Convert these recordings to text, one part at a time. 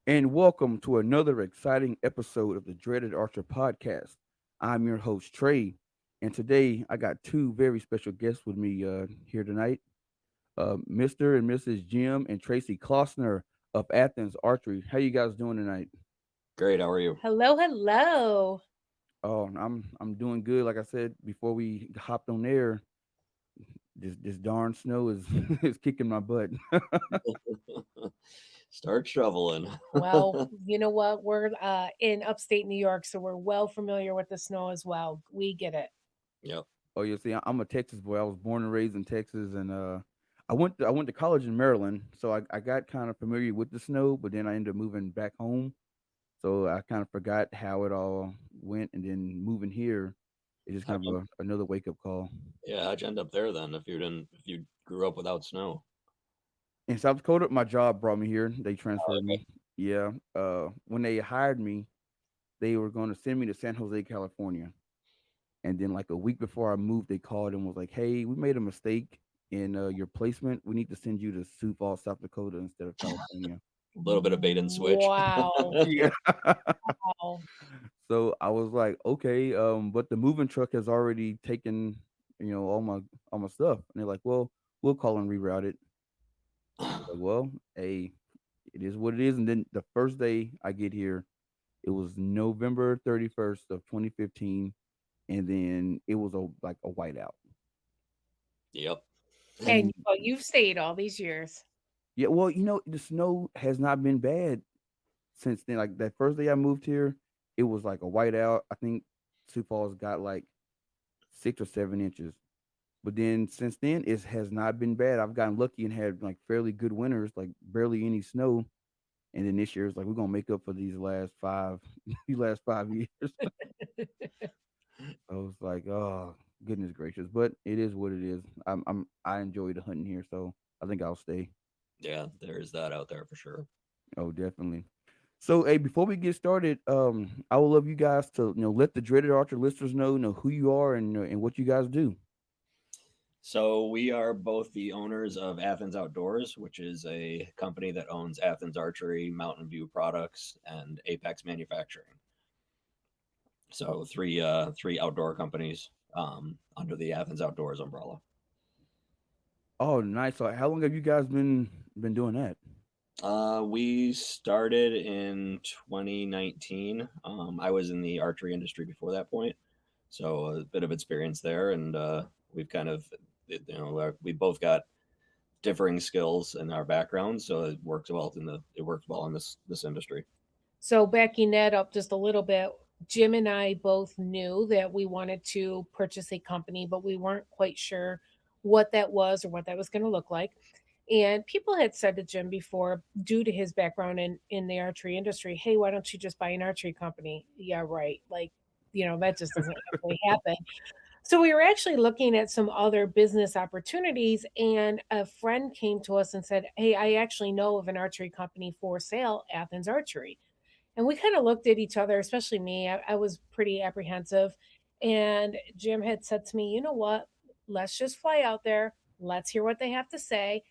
and welcome to another exciting episode of the Dreaded Archer Podcast. I'm your host, Trey, and today I got two very special guests with me here tonight, Mr. and Mrs. Jim and Tracie Klossner of Athens Archery. How you guys doing tonight? Great. How are you? Hello, hello. Oh, I'm doing good. Like I said before we hopped on air, this darn snow is is kicking my butt. Start shoveling. Well, you know what? We're in upstate New York, so we're well familiar with the snow as well. We get it. Yep. Oh, you see, I'm a Texas boy. I was born and raised in Texas, and I went to college in Maryland, so I got kind of familiar with the snow. But then I ended up moving back home, so I kind of forgot how it all went. And then moving here, it's just How'd kind you, of another wake up call. yeah, how'd you end up there then if you grew up without snow? In South Dakota, my job brought me here. They Oh, transferred okay. me. Yeah. When they hired me, they were going to send me to San Jose, California. And then like a week before I moved, they called and was like, "Hey, we made a mistake in your placement. We need to send you to Sioux Falls, South Dakota instead of California." A little bit of bait and switch. Wow. Yeah. Wow. So I was like, "Okay, but the moving truck has already taken, all my stuff." And they're like, "Well, we'll call and reroute it." I was like, "Well, hey, it is what it is." And then the first day I get here, it was November 31st of 2015, and then it was a whiteout. Yep. And And you've stayed all these years. yeah, well, the snow has not been bad since then. Like that first day I moved here, it was like a whiteout. I think Sioux Falls got like 6 or 7 inches. But then since then, it has not been bad. I've gotten lucky and had like fairly good winters, like barely any snow. And then this year it's like we're gonna make up for these last five, these last 5 years. I was like, oh goodness gracious, but it is what it is. I enjoy the hunting here, so I think I'll stay. Yeah, there's that out there for sure. Oh, definitely. So, hey, before we get started, I would love you guys to let the Dreaded Archer listeners know who you are and what you guys do. So we are both the owners of Athens Outdoors, which is a company that owns Athens Archery, Mountain View Products, and Apex Manufacturing. So three outdoor companies under the Athens Outdoors umbrella. Oh, nice. So, how long have you guys been doing that? We started in 2019. I was in the archery industry before that point, so a bit of experience there, and we've kind of, we both got differing skills in our backgrounds, so it works well in this industry. So, backing that up just a little bit, Jim and I both knew that we wanted to purchase a company, but we weren't quite sure what that was or what that was going to look like. And people had said to Jim before, due to his background in the archery industry, hey, why don't you just buy an archery company? Yeah, right. Like, that just doesn't really happen. So we were actually looking at some other business opportunities, and a friend came to us and said, hey, I actually know of an archery company for sale, Athens Archery. And we kind of looked at each other, especially me. I was pretty apprehensive. And Jim had said to me, you know what? Let's just fly out there. Let's hear what they have to say.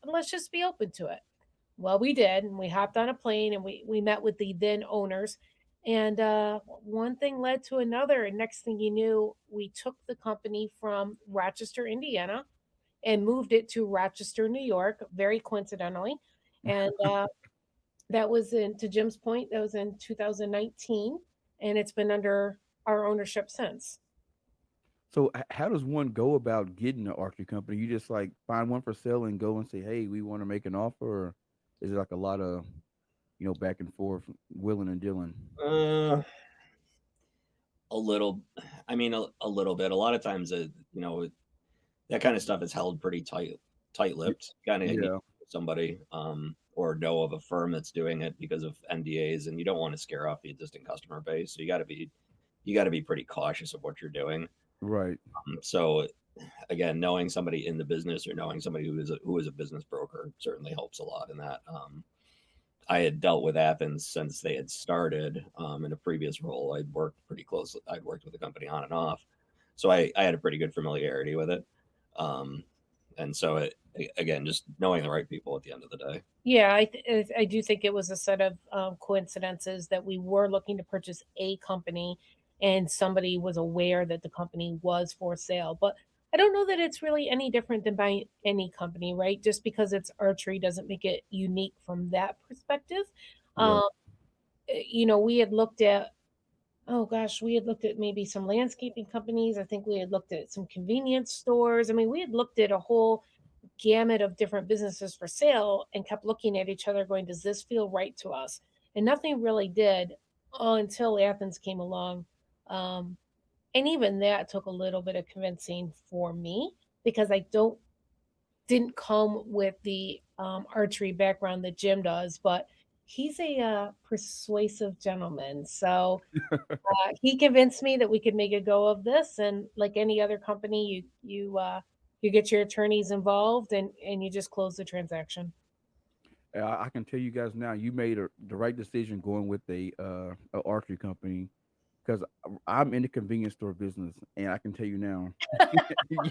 Let's just be open to it. Well, we did. And we hopped on a plane and we met with the then owners. And one thing led to another. And next thing you knew, we took the company from Rochester, Indiana, and moved it to Rochester, New York, very coincidentally. And that was in, to Jim's point, that was in 2019, and it's been under our ownership since. So, how does one go about getting an archery company? You just like find one for sale and go and say, "Hey, we want to make an offer," or is it like a lot of back and forth, willing and dealing? Uh, a little, I mean, a little bit. A lot of times, that kind of stuff is held pretty Y- tight-lipped. Kind of need to Yeah, know somebody, or know of a firm that's doing it because of NDAs, and you don't want to scare off the existing customer base. So you got to be pretty cautious of what you're doing. right. So again, knowing somebody in the business or knowing somebody who is a business broker certainly helps a lot in that. I had dealt with Athens since they had started in a previous role. I'd worked pretty closely. I'd worked with the company on and off, so I had a pretty good familiarity with it. Um, And so again, just knowing the right people at the end of the day. Yeah, I do think it was a set of coincidences that we were looking to purchase a company, and somebody was aware that the company was for sale. But I don't know that it's really any different than buying any company, right? Just because it's archery doesn't make it unique from that perspective. Right. Um, we had looked at, oh gosh, we had looked at maybe some landscaping companies. I think we had looked at some convenience stores. I mean, we had looked at a whole gamut of different businesses for sale and kept looking at each other going, does this feel right to us? And nothing really did until Athens came along. Um, and even that took a little bit of convincing for me because I don't didn't come with the archery background that Jim does, but he's a persuasive gentleman. So he convinced me that we could make a go of this, and like any other company, you get your attorneys involved, and you just close the transaction. I can tell you guys now, you made the right decision going with a archery company because I'm in the convenience store business, and I can tell you now,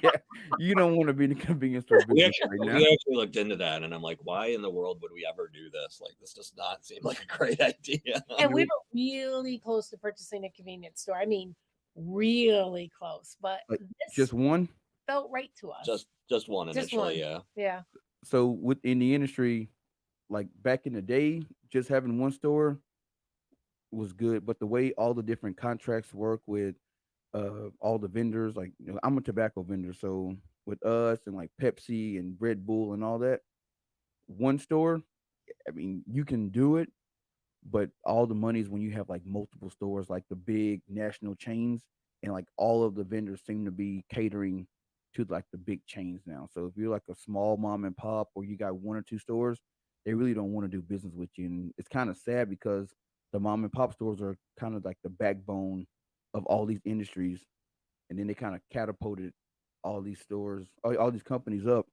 yeah, you don't want to be in the convenience store We business actually right we now. actually looked into that, and I'm like, why in the world would we ever do this? Like, this does not seem like a great idea. And we You were really close to purchasing a convenience store. I mean, really close, but like this just one. felt right to us. Just one Just initially, one. yeah. Yeah. So within the industry, like back in the day, just having one store was good, but the way all the different contracts work with all the vendors, like I'm a tobacco vendor, so with us and like Pepsi and Red Bull and all that, one store, I mean, you can do it, but all the money is when you have like multiple stores, like the big national chains, and like all of the vendors seem to be catering to like the big chains now. So if you're like a small mom and pop or you got one or two stores, they really don't want to do business with you. And it's kind of sad because the mom and pop stores are kind of like the backbone of all these industries, and then they kind of catapulted all these stores, all these companies up,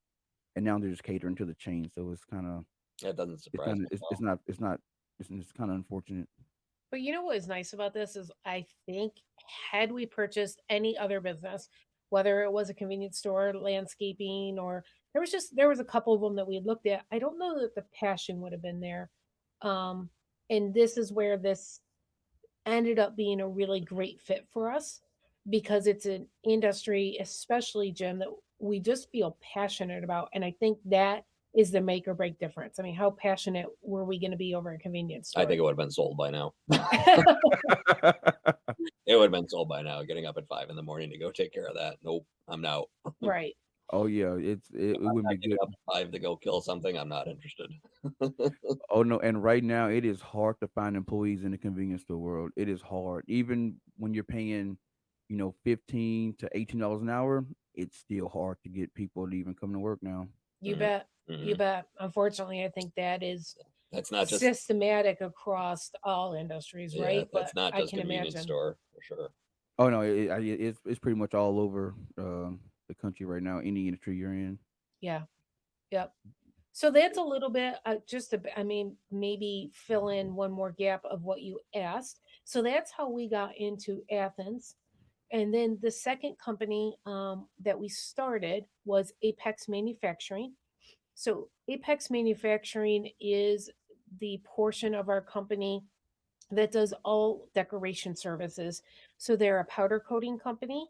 and now they're just catering to the chain. So it's kind of That doesn't it's surprise kind of me at all. it's kind of unfortunate. But you know what is nice about this is I think had we purchased any other business, whether it was a convenience store, landscaping, or there was a couple of them that we had looked at, I don't know that the passion would have been there. Um, and this is where this ended up being a really great fit for us because it's an industry, especially Jim, that we just feel passionate about. And I think that is the make or break difference. I mean, how passionate were we going to be over a convenience I store? think it would have been sold by now. It would have been sold by now. Getting up at 5 in the morning to go take care of that. Nope, I'm out. Right. Oh yeah, it I'm wouldn't be not getting good. up at 5 to go kill something. I'm not interested. Oh no, and right now it is hard to find employees in the convenience store world. It is hard, even when you're paying, 15 to $18 an hour. It's still hard to get people to even come to work now. You Mhm, bet. You mhm. bet. Unfortunately, I think that is That's not just systematic across all industries, yeah. right? That's But not I just can convenience imagine. store for sure. Oh no, it's pretty much all over the country right now. Any industry you're in. Yeah. Yep. So that's a little bit, I mean, maybe fill in one more gap of what you asked. So that's how we got into Athens. And then the second company that we started was Apex Manufacturing. So Apex Manufacturing is the portion of our company that does all decoration services. So they're a powder coating company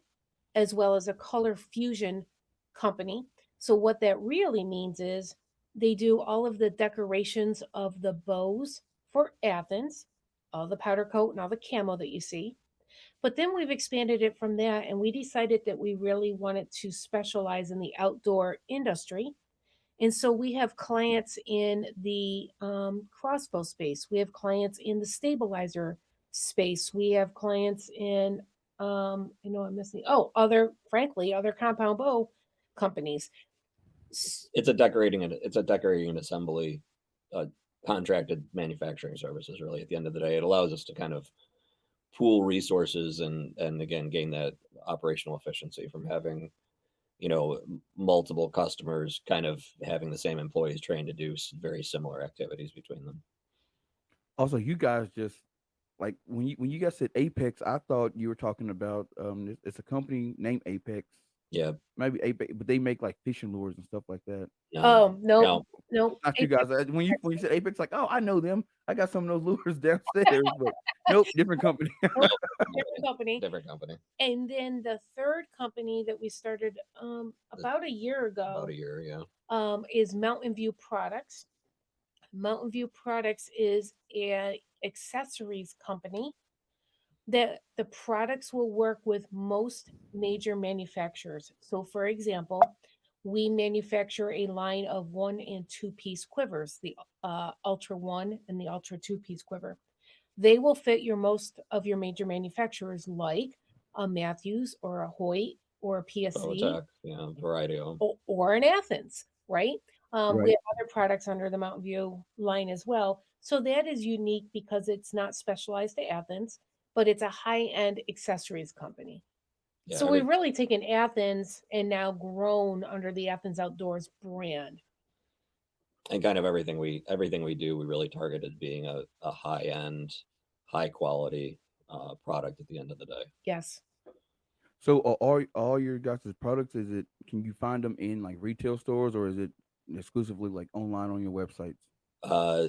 as well as a color fusion company. So what that really means is they do all of the decorations of the bows for Athens, all the powder coat and all the camo that you see. But then we've expanded it from that and we decided that we really wanted to specialize in the outdoor industry. And so we have clients in the crossbow space. We have clients in the stabilizer space. We have clients in, I'm missing, frankly, other compound bow companies. It's a decorating and assembly, uh, contracted manufacturing services. Really, at the end of the day, it allows us to kind of pool resources and again gain that operational efficiency from having multiple customers kind of having the same employees trained to do very similar activities between them. Also, you guys just like when you guys said Apex, I thought you were talking about it's a company named Apex, Yeah. Maybe Apex, but they make like fishing lures and stuff like that. No. Nope, No. nope. Not you Apex guys. When you said Apex, like, oh, I know them. I got some of those lures downstairs, but nope, different company. nope, Yeah. different company. Different company. And then the third company that we started about a year About ago a year. Yeah. is Mountain View Products. Mountain View Products is an accessories company that the products will work with most major manufacturers. So, for example, we manufacture a line of 1 and 2 piece quivers, the Ultra 1 and the Ultra 2 piece quiver. They will fit your most of your major manufacturers like a Matthews or a Hoyt or a PSC Bowtech. Yeah. Variety of them. or an Athens, right? We Right. have other products under the Mountain View line as well. So that is unique because it's not specialized to Athens, but it's a high end accessories company. Yeah. So we've really taken Athens and now grown under the Athens Outdoors brand. And kind of everything we do, we really target as being a high end, high quality product at the end of the day. Yes. So are all your guys' products, is it, can you find them in like retail stores, or is it exclusively like online on your websites?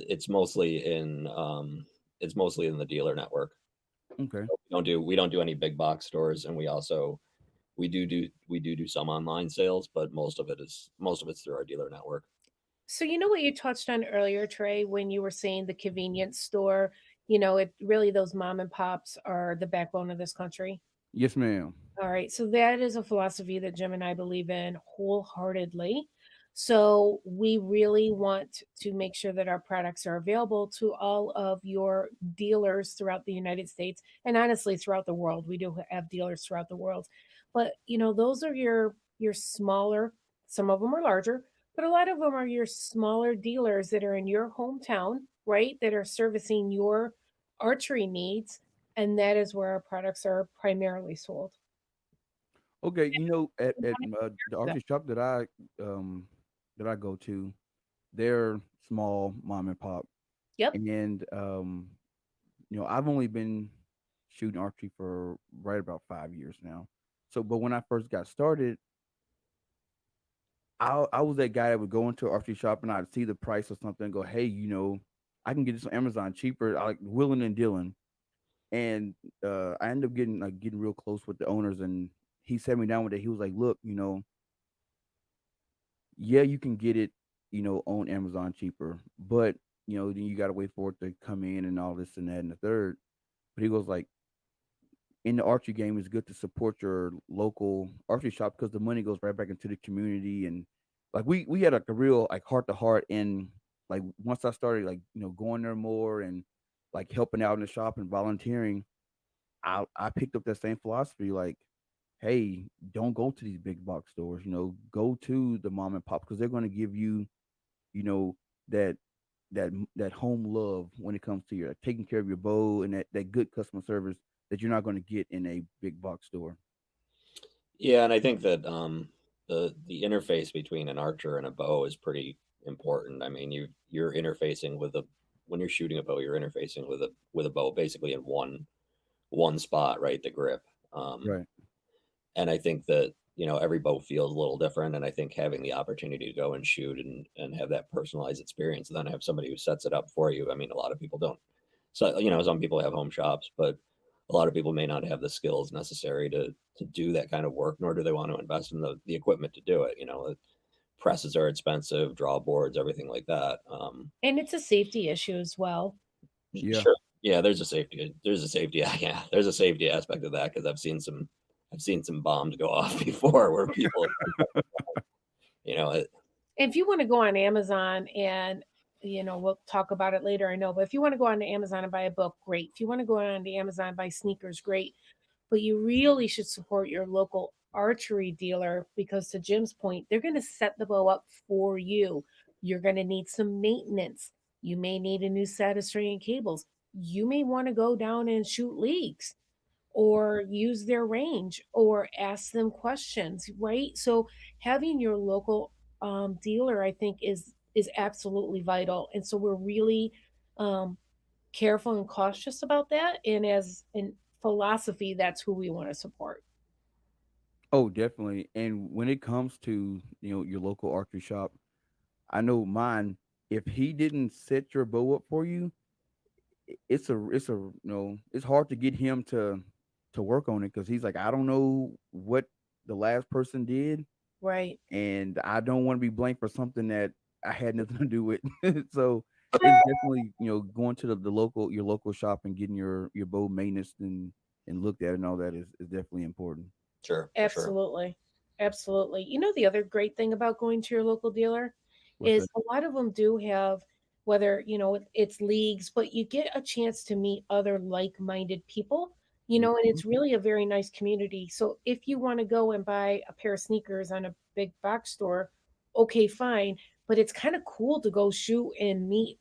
It's mostly in the dealer network. Okay. We don't do any big box stores, and we do some online sales, but most of it's through our dealer network. So you know what you touched on earlier, Trey, when you were saying the convenience store, it really those mom and pops are the backbone of this country. Yes, ma'am. All right. So that is a philosophy that Jim and I believe in wholeheartedly. So we really want to make sure that our products are available to all of your dealers throughout the United States and honestly throughout the world. We do have dealers throughout the world. But those are your smaller, some of them are larger, but a lot of them are your smaller dealers that are in your hometown, right? That are servicing your archery needs, and that is where our products are primarily sold. Okay, at the archery shop that I go to, they're small mom and pop, Yep. and I've only been shooting archery for right about 5 years now. So, but when I first got started, I was that guy that would go into an archery shop and I'd see the price of something and go, hey, I can get this on Amazon cheaper. I like willing and dealing, and I ended up getting real close with the owners, and he sat me down one day. He was like, look, yeah, you can get it, on Amazon cheaper, but then you gotta wait for it to come in and all this and that and the third. But he goes like, in the archery game, it's good to support your local archery shop because the money goes right back into the community. And like we had like a real like heart to heart, and like once I started like going there more and like helping out in the shop and volunteering, I picked up that same philosophy. Like, hey, don't go to these big box stores. Go to the mom and pop because they're going to give you, you know, that that home love when it comes to your taking care of your bow and that good customer service that you're not going to get in a big box store. Yeah, and I think that the interface between an archer and a bow is pretty important. I mean, you're interfacing with a when you're shooting a bow, you're interfacing with a bow basically in one spot, right? The grip. Um, Right. and I think that every bow feels a little different, and I think having the opportunity to go and shoot and have that personalized experience, and then have somebody who sets it up for you. I mean, a lot of people don't. So some people have home shops, but a lot of people may not have the skills necessary to do that kind of work, nor do they want to invest in the equipment to do it. Presses are expensive, draw boards, everything like that. And it's a safety issue as well. Yeah. Sure, yeah, yeah, there's a safety aspect of that because I've seen some bombs go off before where people, it, If you want to go on Amazon and we'll talk about it later, I know, but if you want to go on to Amazon and buy a book, great. If you want to go on to Amazon and buy sneakers, great. But you really should support your local archery dealer because to Jim's point, they're going to set the bow up for you. You're going to need some maintenance. You may need a new set of string and cables. You may want to go down and shoot leagues or use their range or ask them questions, right? So having your local dealer, I think, is absolutely vital. And so we're really um, careful and cautious about that. And as in philosophy, that's who we want to support. Oh, definitely. And when it comes to, your local archery shop, I know mine, if he didn't set your bow up for you, it's hard to get him to work on it, because he's like, I don't know what the last person did, Right. and I don't want to be blamed for something that I had nothing to do with. So it's definitely, going to the local your local shop and getting your bow maintenance and looked at and all that is definitely important. Sure, for sure. Absolutely. Absolutely. You know, the other great thing about going to your local dealer What's is that? a lot of them do have, whether, it's leagues, but you get a chance to meet other like-minded people, and Mhm. it's really a very nice community. So if you want to go and buy a pair of sneakers on a big box store, okay, fine. But it's kind of cool to go shoot and meet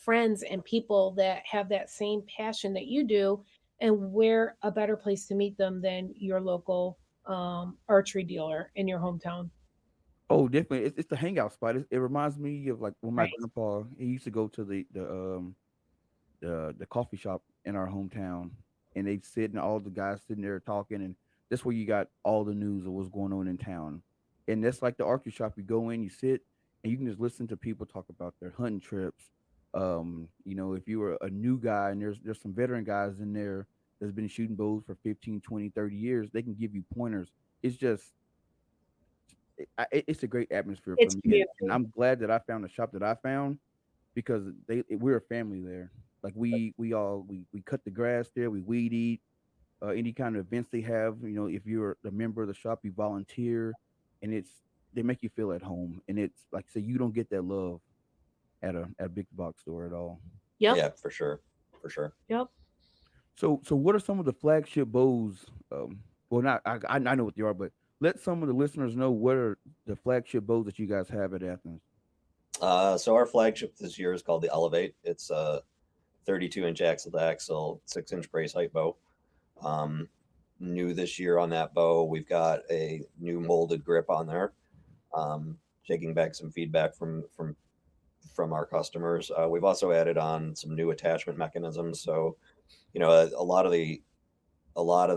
friends and people that have that same passion that you do. And where a better place to meet them than your local archery dealer in your hometown. Oh, definitely. It's the hangout spot. It reminds me of like when my Right. grandpa, he used to go to the coffee shop in our hometown, and they sit and all the guys sitting there talking, and that's where you got all the news of what's going on in town. And that's like the archery shop. You go in, you sit, and you can just listen to people talk about their hunting trips. If you were a new guy and there's some veteran guys in there that's been shooting bows for 15, 20, 30 years, they can give you pointers. It's just it's a great atmosphere for It's me, and community. I'm glad that I found the shop that I found, because we're a family there. Like we cut the grass there, we weed eat, any kind of events they have. If you're a member of the shop, you volunteer, and they make you feel at home. And it's like I say, you don't get that love at a big box store at all. Yep. Yeah, for sure, for sure. Yep. So what are some of the flagship bows? Well, not I know what they are, but let some of the listeners know what are the flagship bows that you guys have at Athens. So our flagship this year is called the Elevate. It's a 32-inch axle to axle, 6-inch brace height bow. Um, New this year on that bow, we've got a new molded grip on there. Taking back some feedback from our customers. We've also added on some new attachment mechanisms. So a lot of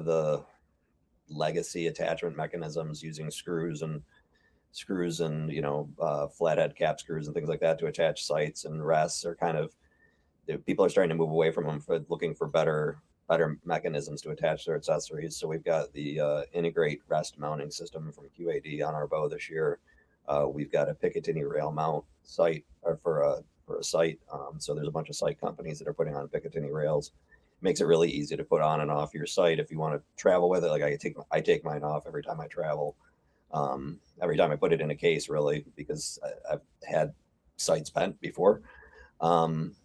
the legacy attachment mechanisms using screws and flathead cap screws and things like that to attach sights and rests are kind of, people are starting to move away from them for looking for better mechanisms to attach their accessories. So we've got the integrate rest mounting system from QAD on our bow this year. We've got a Picatinny rail mount sight, or for a sight. So there's a bunch of sight companies that are putting on Picatinny rails. Makes it really easy to put on and off your sight if you want to travel with it. Like I take mine off every time I travel. Every time I put it in a case, really, because I've had sights bent before. Um,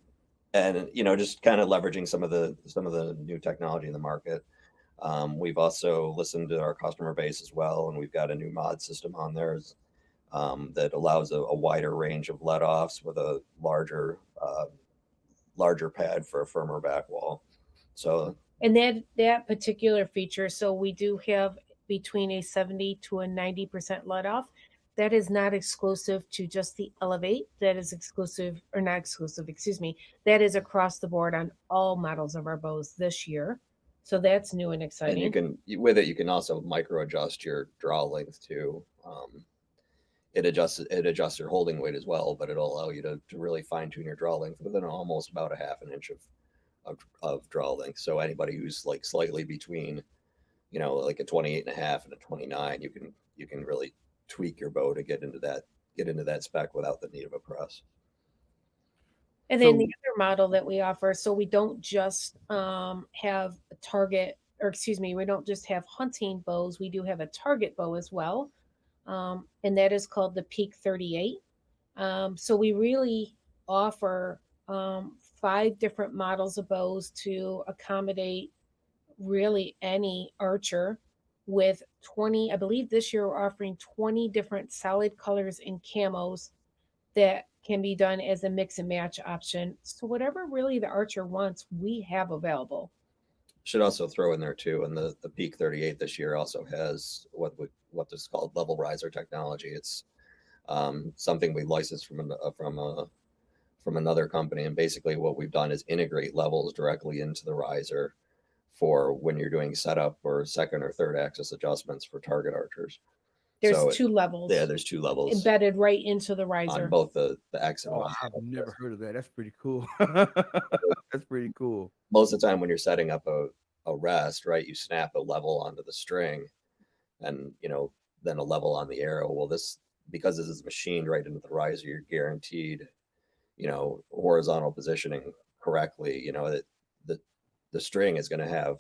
and just kind of leveraging some of the new technology in the market. We've also listened to our customer base as well, and we've got a new mod system on there that allows a wider range of let offs with a larger pad for a firmer back wall. So And that particular feature, so we do have between a 70 to a 90% let off. That is not exclusive to just the Elevate. That is exclusive, or not exclusive, excuse me. That is across the board on all models of our bows this year. So that's new and and exciting. you can also micro adjust your draw length too. It adjusts your holding weight as well, but it'll allow you to really fine tune your draw length within almost about a half an inch of draw length. So anybody who's like slightly between, like a 28 and a half and a 29, you can really tweak your bow to get into that spec without the need of a press. And then the So other model that we offer, so we don't just have a target, or excuse me, we don't just have hunting bows. We do have a target bow as well, and that is called the Peak 38. So we really offer five different models of bows to accommodate really any archer with 20. I believe this year we're offering 20 different solid colors and camos that can be done as a mix and match option. So whatever really the archer wants, we have available. Should also throw in there too, and the Peak 38 this year also has what is called level riser technology. It's something we licensed from another company, and basically what we've done is integrate levels directly into the riser for when you're doing setup or second or third axis adjustments for target archers. There's So two levels. Yeah, there's two levels embedded right into the riser on both the X and Oh, Y. I've never heard of that. That's pretty cool. That's pretty cool. Most of the time when you're setting up a rest, right, you snap a level onto the string and, then a level on the arrow. Well, because this is machined right into the riser, you're guaranteed, horizontal positioning correctly. The string is going to have,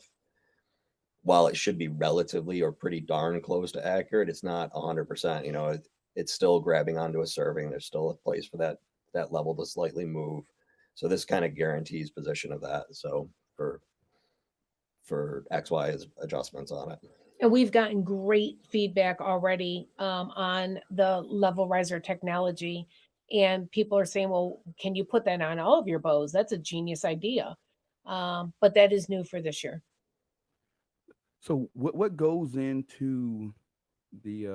while it should be relatively or pretty darn close to accurate, it's not 100%. It's still grabbing onto a serving. There's still a place for that level to slightly move. So this kind of guarantees position of that. So for XY adjustments on it. and we've gotten great feedback already on the level riser technology. And people are saying, well, can you put that on all of your bows? That's a genius idea. But that is new for this year. So what goes into the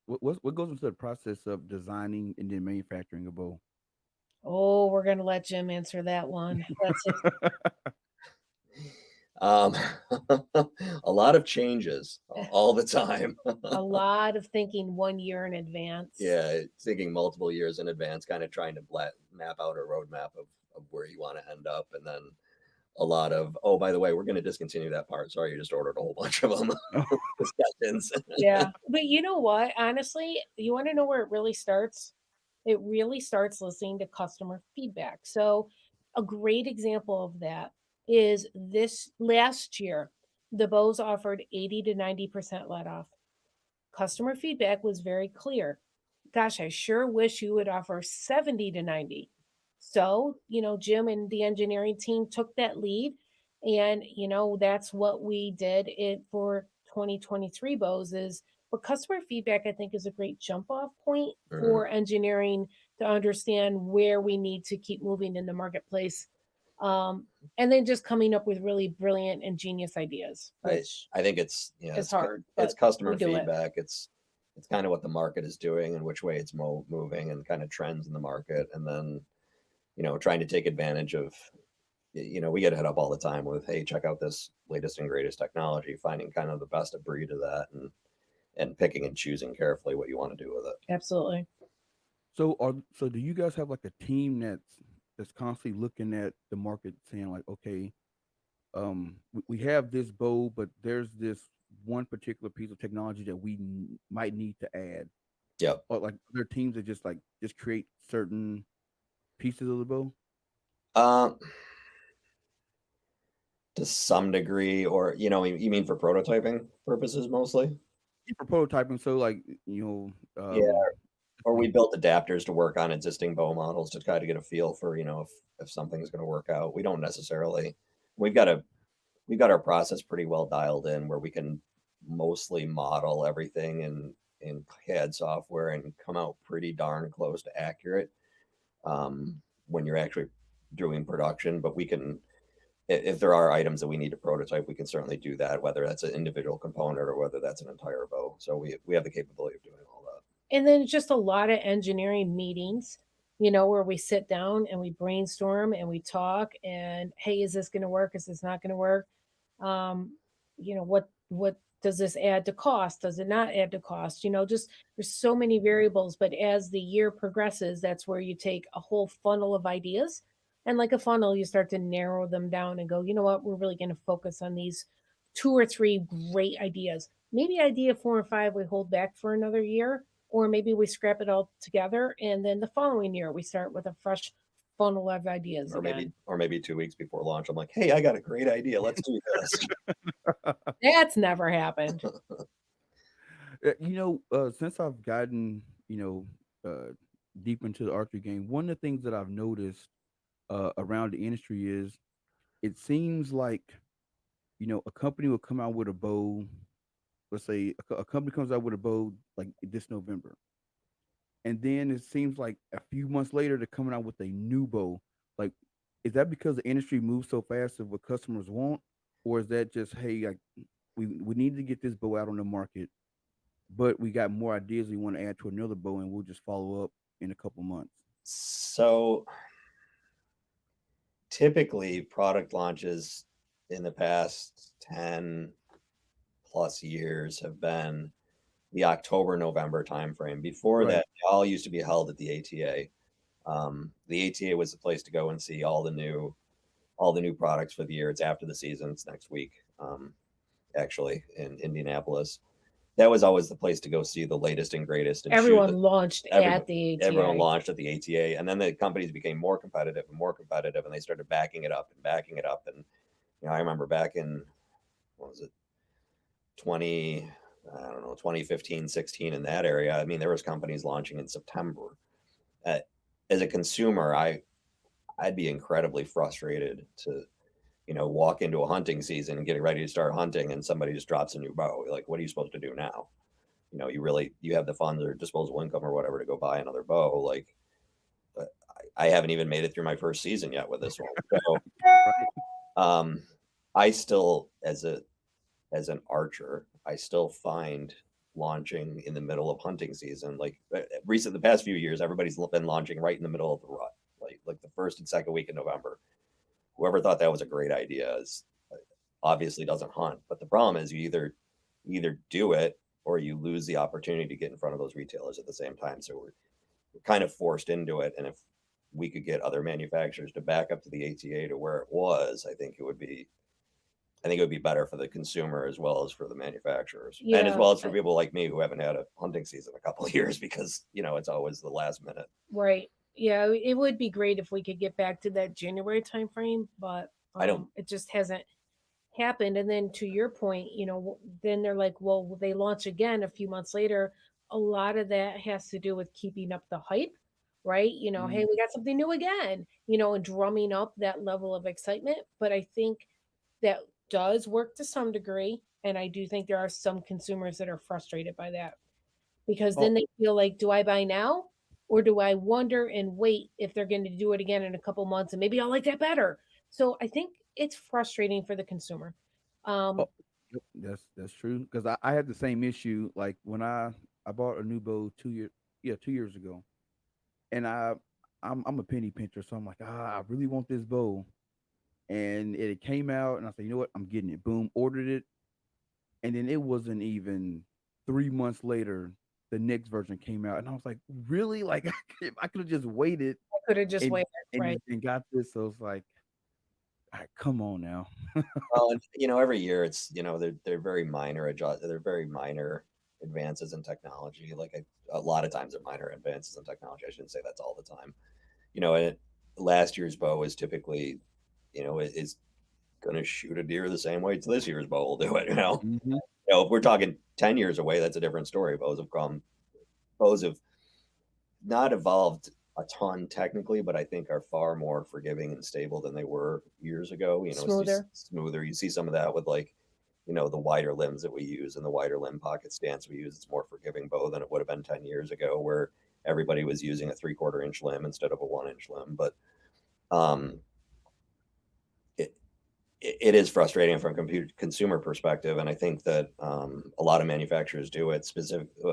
what goes into the process of designing and then manufacturing a bow? Oh, we're going to let Jim answer that one. That's it. A lot of changes all the time. A lot of thinking 1 year in advance. Yeah, thinking multiple years in advance, kind of trying to map out a roadmap of where you want to end up. And then a lot of, oh, by the way, we're going to discontinue that part. Sorry, you just ordered a whole bunch of them. Discussions. Yeah. But you know what? Honestly, you want to know where it really starts? It really starts listening to customer feedback. So, a great example of that is this last year, the bows offered 80 to 90% let off. Customer feedback was very clear. Gosh, I sure wish you would offer 70 to 90. So, Jim and the engineering team took that lead. And, that's what we did it for 2023 bows is, but customer feedback, I think, is a great jump off point for engineering to understand where we need to keep moving in the marketplace. And then just coming up with really brilliant and genius ideas, which I think it's hard. It's customer we do it. feedback. It's kind of what the market is doing and which way it's moving and kind of trends in the market, and then trying to take advantage of. We get hit up all the time with, hey, check out this latest and greatest technology, finding kind of the best of breed of that, and picking and choosing carefully what you want to do with it. Absolutely. So do you guys have like a team that's constantly looking at the market, saying like, okay, we have this bow, but there's this one particular piece of technology that we might need to add. Yep. Or like other teams that just create certain pieces of the bow. To some degree, or you mean for prototyping purposes mostly? Yeah, for prototyping, so like Yeah. Or we built adapters to work on existing bow models to try to get a feel for if something's going to work out. We don't necessarily. We've got our process pretty well dialed in where we can mostly model everything in CAD software and come out pretty darn close to accurate when you're actually doing production. But we can, if there are items that we need to prototype, we can certainly do that, whether that's an individual component or whether that's an entire bow. So we have the capability of doing all that. And then just a lot of engineering meetings, where we sit down and we brainstorm and we talk and, hey, is this going to work? Is this not going to work? What does this add to cost? Does it not add to cost? Just there's so many variables. But as the year progresses, that's where you take a whole funnel of ideas. And like a funnel, you start to narrow them down and go, you know what, we're really going to focus on these 2 or 3 great ideas. Maybe idea 4 or 5 we hold back for another year, or maybe we scrap it all together and then the following year we start with a fresh funnel of ideas again. Maybe 2 weeks before launch, I'm like, hey, I got a great idea. Let's do this. That's never happened. Since I've gotten deep into the archery game, one of the things that I've noticed around the industry is it seems like a company will come out with a bow. Let's say a company comes out with a bow like this November, and then it seems like a few months later they're coming out with a new bow. Like, is that because the industry moves so fast of what customers want, or is that just, hey, like we need to get this bow out on the market, but we got more ideas we want to add to another bow, and we'll just follow up in a couple months? So typically product launches in the past 10 plus years have been the October, November timeframe. Before Right. that, they all used to be held at the ATA. The ATA was the place to go and see all the new products for the year. It's after the season. It's next week, actually, in Indianapolis. That was always the place to go see the latest and greatest and shoot Everyone the launched at the everyone ATA. launched at the ATA, and then the companies became more competitive and more competitive, and they started backing it up and backing it up. And I remember back in, what was it, 20, I don't know, 2015, 16, in that area. I mean, there was companies launching in September. Uh, as a consumer, I'd be incredibly frustrated to walk into a hunting season and getting ready to start hunting, and somebody just drops a new bow. Like, what are you supposed to do now? You have the funds or disposable income or whatever to go buy another bow. Like, I haven't even made it through my first season yet with this one. So, Right. I still, as an archer, I still find launching in the middle of hunting season, like the past few years, everybody's been launching right in the middle of the rut, like the first and second week in November. Whoever thought that was a great idea is obviously doesn't hunt. But the problem is you either do it or you lose the opportunity to get in front of those retailers at the same time. So we're kind of forced into it. And if we could get other manufacturers to back up to the ATA to where it was, I think it would be better for the consumer as well as for the manufacturers, and as Yeah, well as for people like me who haven't had a hunting season in a couple of years because it's always the last minute. right. Yeah, it would be great if we could get back to that January timeframe, but I don't. it just hasn't happened. And then to your point, then they're like, well, they launch again a few months later. A lot of that has to do with keeping up the hype, right? Hey, Mhm. we got something new again, and drumming up that level of excitement. But I think that does work to some degree. And I do think there are some consumers that are frustrated by that because Oh, then they feel like, do I buy now? Or do I wonder and wait if they're going to do it again in a couple months and maybe I'll like that better? So I think it's frustrating for the consumer. Um, oh, yep, that's true. Because I had the same issue. Like when I bought a new bow 2 years, yeah, 2 years ago, and I'm a penny pincher, so I'm like, I really want this bow, and it came out, and I said, you know what, I'm getting it. Boom, ordered it, and then it wasn't even 3 months later, the next version came out, and I was like, really? Like I could have just waited I could have just and waited, right? and got this. So it's like, all right, come on now. Well, and every year it's they're very minor they're very minor advances in technology. Like a lot of times they're minor advances in technology. I shouldn't say that's all the time. And last year's bow is typically is going to shoot a deer the same way this year's bow will do it. Mhm. If we're talking 10 years away, that's a different story. Bows have not evolved a ton technically, but I think are far more forgiving and stable than they were years ago. It's just Smoother. smoother. You see some of that with the wider limbs that we use and the wider limb pocket stance we use. It's more forgiving bow than it would have been 10 years ago, where everybody was using a 3/4 inch limb instead of a 1 inch limb. But um, it, it is frustrating from a consumer perspective. And I think that a lot of manufacturers do it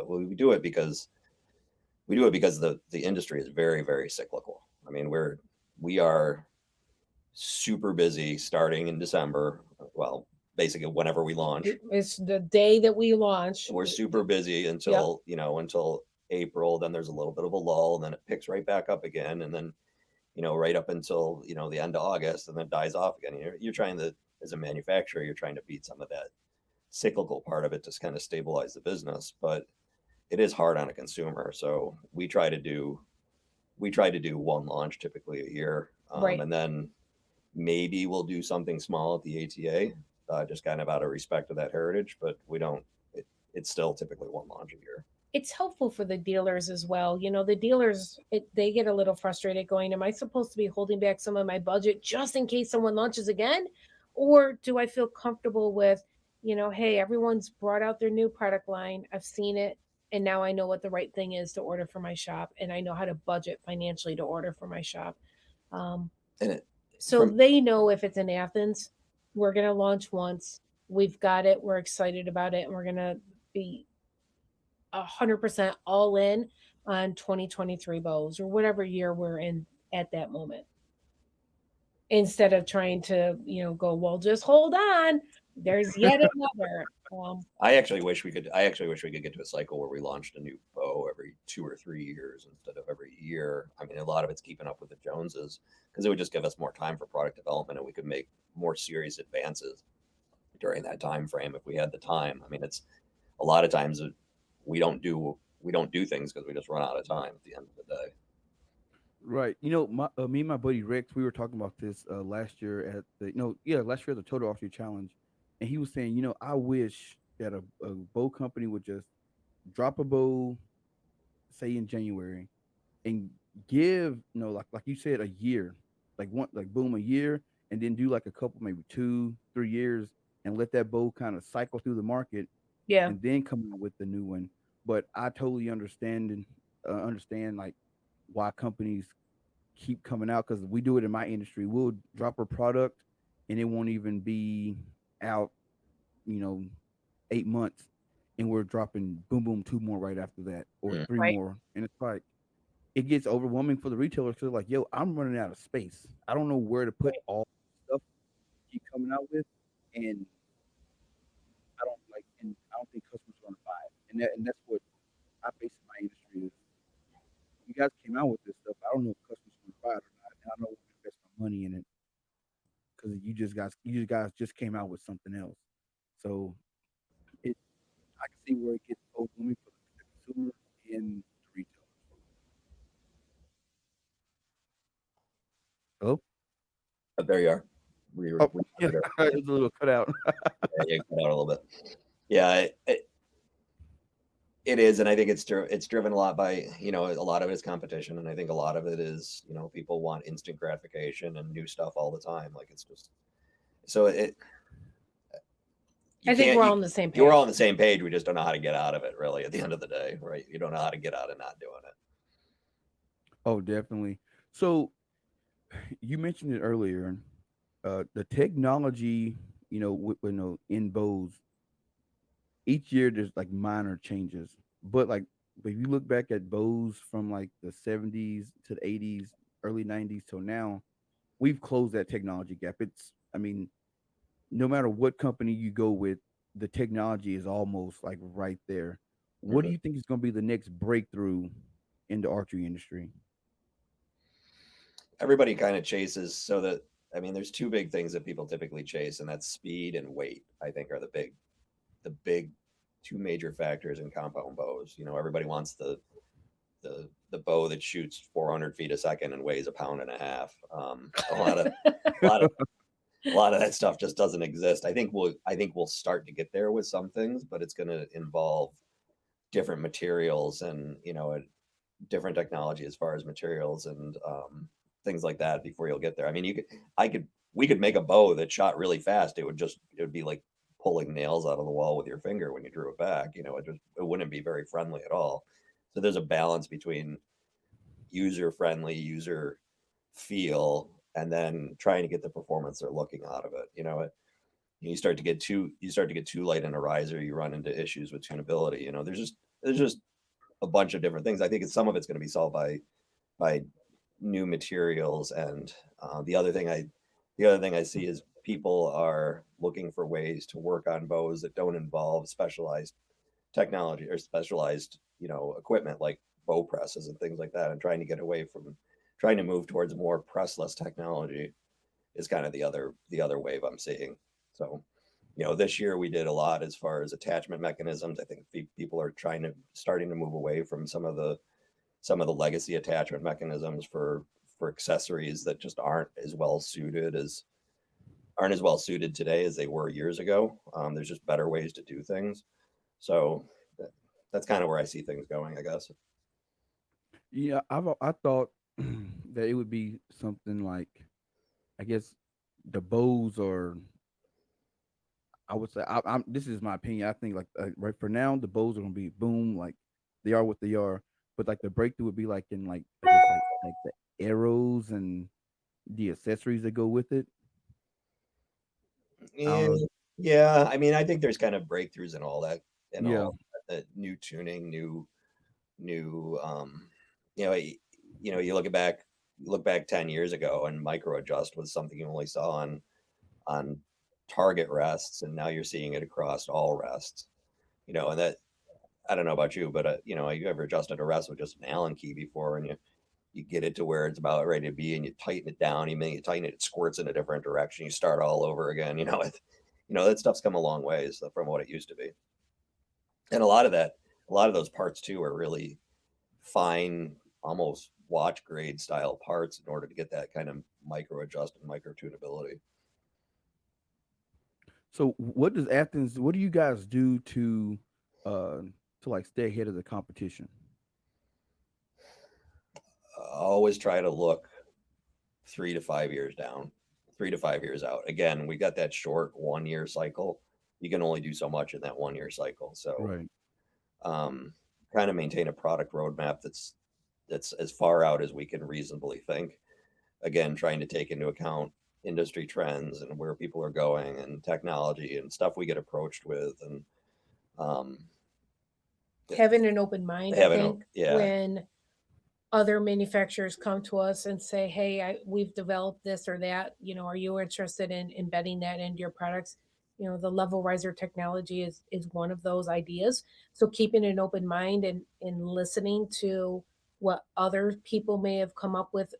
we do it because the industry is very, very cyclical. I mean, we are super busy starting in December. Well, basically whenever we launch, It's the day that we launch. we're super busy Yep. until April. Then there's a little bit of a lull, and then it picks right back up again, and then right up until the end of August, and then dies off again. You're trying to, as a manufacturer, you're trying to beat some of that cyclical part of it to kind of stabilize the business, but it is hard on a consumer. So we try to do one launch typically a year, Right. and then maybe we'll do something small at the ATA, just kind of out of respect of that heritage. But we don't. It's still typically one launch a year. It's helpful for the dealers as well. The dealers, they get a little frustrated going, am I supposed to be holding back some of my budget just in case someone launches again? Or do I feel comfortable with, hey, everyone's brought out their new product line. I've seen it. And now I know what the right thing is to order for my shop. And I know how to budget financially to order for my shop. Um, And it so from they know if it's in Athens, we're going to launch once. We've got it. We're excited about it. And we're going to be 100% all in on 2023 bows or whatever year we're in at that moment. instead of trying to, go, well, just hold on. There's yet another. I actually wish we could get to a cycle where we launched a new bow every 2 or 3 years instead of every year. I mean, a lot of it's keeping up with the Joneses because it would just give us more time for product development and we could make more serious advances during that time frame if we had the time. I mean, it's a lot of times we don't do things because we just run out of time at the end of the day. Right. Me and my buddy Rex, we were talking about this last year at last year at the Total Archery Challenge, and he was saying, I wish that a bow company would just drop a bow, say in January, and give like you said, a year, like boom, a year, and then do like a couple, maybe 2-3 years, and let that bow kind of cycle through the market, Yeah. and then come out with the new one. But I totally understand and understand like why companies keep coming out, because we do it in my industry. We'll drop a product and it won't even be out, you know, 8 months, and we're dropping boom boom two more right after that, or Mm. three Right. more, and it's like it gets overwhelming for the retailers because like, yo, I'm running out of space. I don't know where to put Right. all the stuff you keep coming out with, and I don't think customers are gonna buy it, and that's what I face in my industry is. You guys came out with this stuff. I don't know if customers are gonna buy it or not, and I don't want to invest my money in it because you guys just came out with something else. So it I can see where it gets overwhelming for the consumer and the retailer. Hello? But there you are. Oh, We yeah, covered it everything. was a little cut out. Yeah, you cut out a little bit. Yeah, it is, and I think it's driven a lot by a lot of it is competition, and I think a lot of it is people want instant gratification and new stuff all the time. Like it's just so it you I think can't we're you all on the same you're all page. on the same page. We just don't know how to get out of it. Really, at the end of the day, right? You don't know how to get out of not doing it. Oh, definitely. So you mentioned it earlier. The technology, in bows, each year there's like minor changes, but like if you look back at bows from like the 70s to the 80s, early 90s till now, we've closed that technology gap. I mean, no matter what company you go with, the technology is almost like right there. What do Mhm. you think is going to be the next breakthrough in the archery industry? Everybody kind of chases so that I mean, there's two big things that people typically chase, and that's speed and weight. I think are the big two major factors in compound bows. Everybody wants the bow that shoots 400 feet a second and weighs a pound and a half. A lot of a lot of that stuff just doesn't exist. I think we'll start to get there with some things, but it's going to involve different materials and a different technology as far as materials and things like that before you'll get there. I mean, we could make a bow that shot really fast. It would be like pulling nails out of the wall with your finger when you drew it back. It wouldn't be very friendly at all. So there's a balance between user friendly, user feel, and then trying to get the performance they're looking out of it. You start to get too light in a riser, you run into issues with tunability. There's just a bunch of different things. I think some of it's going to be solved by new materials, and the other thing I see is people are looking for ways to work on bows that don't involve specialized technology or specialized equipment like bow presses and things like that, and trying to move towards more pressless technology is kind of the other wave I'm seeing. So this year we did a lot as far as attachment mechanisms. I think people are starting to move away from some of the legacy attachment mechanisms for accessories that just aren't as well suited today as they were years ago. There's just better ways to do things. So that's kind of where I see things going, I guess. Yeah, I thought that it would be something like, I guess, the bows are. I would say I'm. This is my opinion. I think like right for now, the bows are gonna be boom, like they are what they are. But like the breakthrough would be like in like, I guess, like the arrows and the accessories that go with it. I Yeah, don't know. yeah. I mean, I think there's kind of breakthroughs and all that, and Yeah, all that new tuning, new, you know, you look back look back 10 years ago, and micro adjust was something you only saw on target rests, and now you're seeing it across all rests. And that, I don't know about you, but you ever adjusted a rest with just an Allen key before, and you get it to where it's about ready to be, and you tighten it down. You tighten it, it squirts in a different direction. You start all over again. That stuff's come a long ways from what it used to be. And a lot of those parts too are really fine, almost watch grade style parts in order to get that kind of micro adjust and micro tunability. So what do you guys do to like stay ahead of the competition? I always try to look 3 to 5 years down, 3 to 5 years out. Again, we got that short 1 year cycle. You can only do so much in that 1 year cycle. So Right. Kind of maintain a product roadmap that's as far out as we can reasonably think. Again, trying to take into account industry trends and where people are going and technology and stuff we get approached with, and having an open mind. I think yeah. when other manufacturers come to us and say, hey, we've developed this or that, are you interested in embedding that into your products? The level riser technology is one of those ideas. So keeping an open mind and listening to what other people may have come up with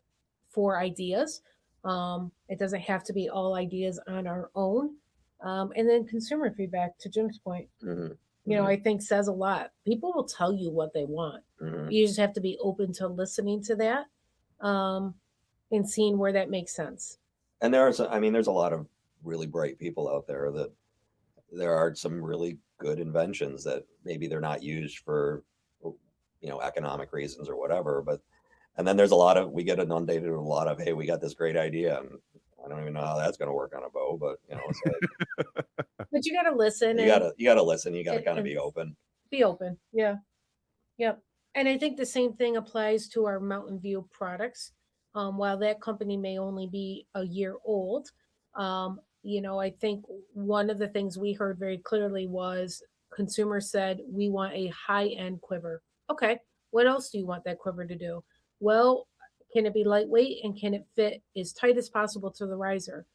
for ideas. It doesn't have to be all ideas on our own. And then consumer feedback, to Jim's point, I think says a lot. People will tell you what they want. You just have to be open to listening to that and seeing where that makes sense. And there's a lot of really bright people out there that there are some really good inventions that maybe they're not used for, economic reasons or whatever. And then we get inundated with a lot of, hey, we got this great idea, and I don't even know how that's going to work on a bow, but it's like, but you got to listen. You got to listen. You got to kind of be open. Be open. Yeah. Yep. And I think the same thing applies to our Mountain View products. While that company may only be a year old, I think one of the things we heard very clearly was consumers said, we want a high-end quiver. Okay, what else do you want that quiver to do? Well, can it be lightweight and can it fit as tight as possible to the riser?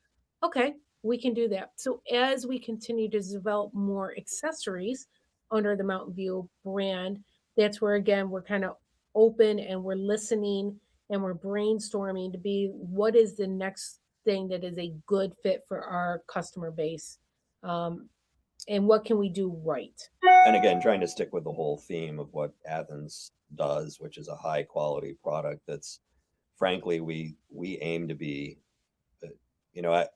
Okay, we can do that. So as we continue to develop more accessories under the Mountain View brand, that's where, again, we're kind of open and we're listening and we're brainstorming to be what is the next thing that is a good fit for our customer base, and what can we do right. And again, trying to stick with the whole theme of what Athens does, which is a high quality product that's, frankly, we aim to be, I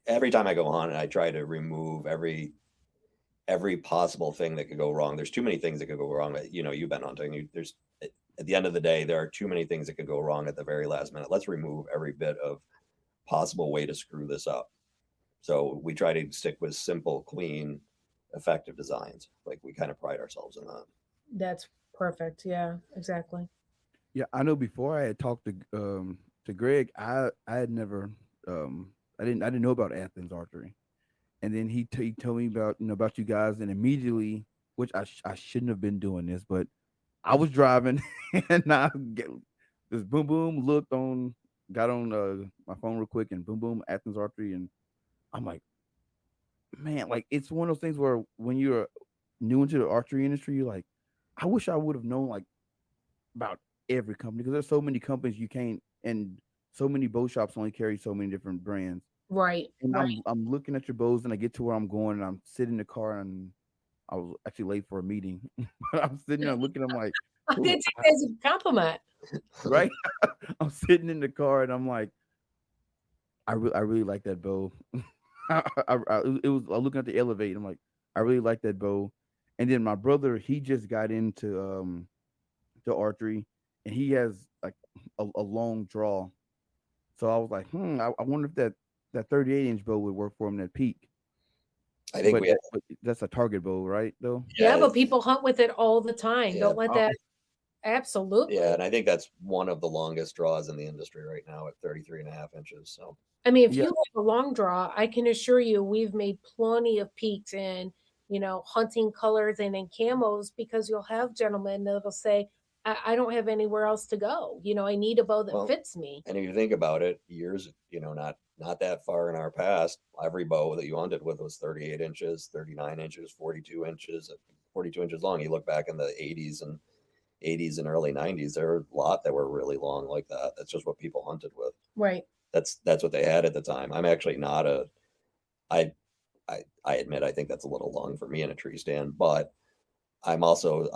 every time I go on and I try to remove every possible thing that could go wrong. There's too many things that could go wrong. You've been hunting. There's, at the end of the day, there are too many things that could go wrong at the very last minute. Let's remove every bit of possible way to screw this up. So we try to stick with simple, clean, effective designs. Like, we kind of pride ourselves in that. That's perfect. Yeah, exactly. Yeah, I know before I had talked to Greg, I had never I didn't know about Athens Archery. And then he told me about you guys, and immediately, which I shouldn't have been doing this, but I was driving and I get this boom got on my phone real quick, and boom Athens Archery, and I'm like, man, like, it's one of those things where when you're new into the archery industry, you're like, I wish I would have known like about every company, because there's so many companies you can't, and so many bow shops only carry so many different brands. Right. And I'm looking at your bows, and I get to where I'm going, and I'm sitting in the car, and I was actually late for a meeting, but I'm sitting there looking. I'm like, I did take that as a compliment, right? I'm sitting in the car, and I'm like, I really like that bow. I was looking at the Elevate. I'm like, I really like that bow. And then my brother, he just got into to archery, and he has like a long draw. So I was like, I wonder if that 38-inch bow would work for him at peak. I think but that's a target bow, right? Though. Yeah, but people hunt with it all the time. Yeah. Don't let that. Absolutely. Yeah, and I think that's one of the longest draws in the industry right now at 33.5 inches. So, I mean, if you have a long draw, I can assure you we've made plenty of peaks in, hunting colors and in camos, because you'll have gentlemen that'll say, I don't have anywhere else to go. I need a bow that Well, fits me. and if you think about it, years, not that far in our past, every bow that you hunted with was 38 inches, 39 inches, 42 inches long. You look back in the 80s and early 90s, there were a lot that were really long like that. That's just what people hunted with. Right. That's what they had at the time. I'm actually not I admit I think that's a little long for me in a tree stand, but I'm also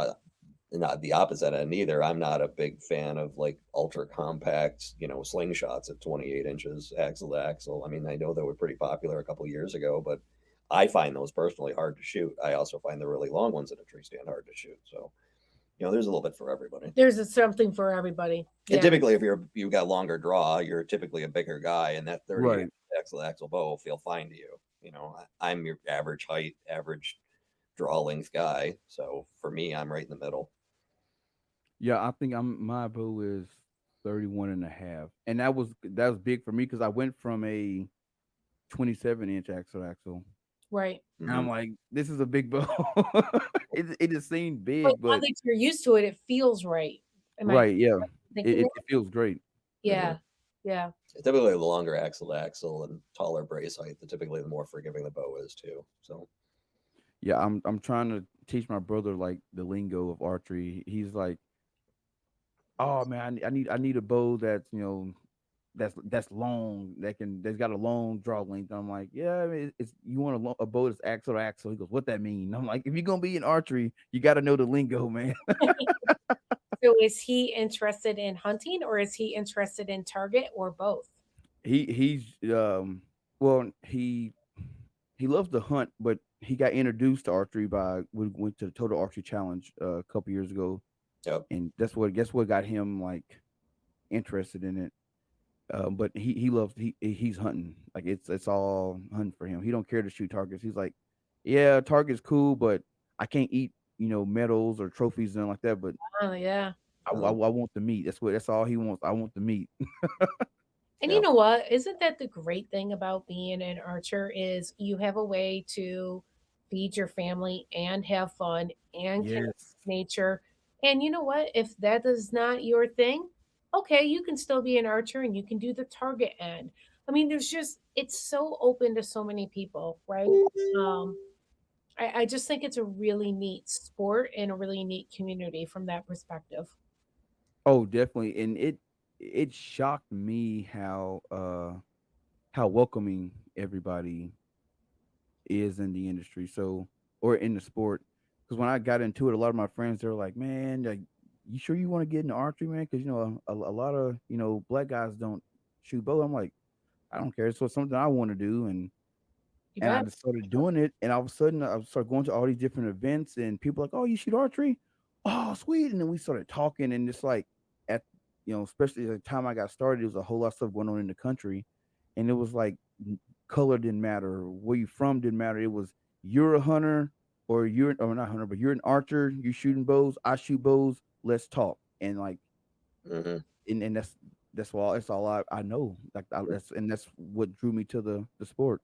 not the opposite end either. I'm not a big fan of like ultra compact, slingshots at 28 inches axle to axle. I mean, I know they were pretty popular a couple years ago, but I find those personally hard to shoot. I also find the really long ones in a tree stand hard to shoot. So, there's a little bit for everybody. Something for everybody. And Yeah. typically, if you've got longer draw, you're typically a bigger guy, and that 30 Right. axle to axle bow will feel fine to you. I'm your average height, average draw length guy. So for me, I'm right in the middle. Yeah, I think my bow is 31 and a half. And that was big for me because I went from a 27-inch axle. Right. And I'm Mhm. like, this is a big bow. it just seemed But big, now but that you're used to it, it feels right. Am I right, yeah. thinking It that? feels great. Yeah. Yeah. Typically, the longer axle to axle and taller brace height, typically the more forgiving the bow is too. So Yeah, I'm trying to teach my brother like the lingo of archery. He's like, "Oh man, I need a bow that's long, that's got a long draw length." I'm like, "Yeah, I mean, it's you want a bow that's axle to axle." He goes, "What that mean?" I'm like, "If you're gonna be in archery, you got to know the lingo, man." So is he interested in hunting or is he interested in target or both? He's well, he loves to hunt, but he got introduced to archery by we went to the Total Archery Challenge a couple years ago, yep. and that's what guess what got him like interested in it. But he loves he's hunting, like it's all hunting for him. He don't care to shoot targets. He's like, yeah, target's cool, but I can't eat medals or trophies and like that. But Oh yeah. I want the meat. That's all he wants. I want the meat. And you Yep. know what? Isn't that the great thing about being an archer is you have a way to feed your family and have fun and connect Yes, with nature. And you know what? If that is not your thing, okay, you can still be an archer and you can do the target end. I mean, it's so open to so many people, right? Um, I just think it's a really neat sport and a really neat community from that perspective. oh, definitely. And it shocked me how welcoming everybody is in the industry. So or in the sport. Because when I got into it, a lot of my friends they were like, "Man, like, you sure you want to get into archery, man? Because a lot of black guys don't shoot bow." I'm like, I don't care. So it's something I want to do, You and I bet. just started doing it, and all of a sudden I started going to all these different events, and people like, "Oh, you shoot archery? Oh, sweet!" And then we started talking, and it's like at especially the time I got started, there was a whole lot of stuff going on in the country, and it was like color didn't matter, where you from didn't matter. It was you're a hunter or not hunter, but you're an archer. You shooting bows, I shoot bows. Let's talk, and like hmm and that's all I know. Like that's what drew me to the sport.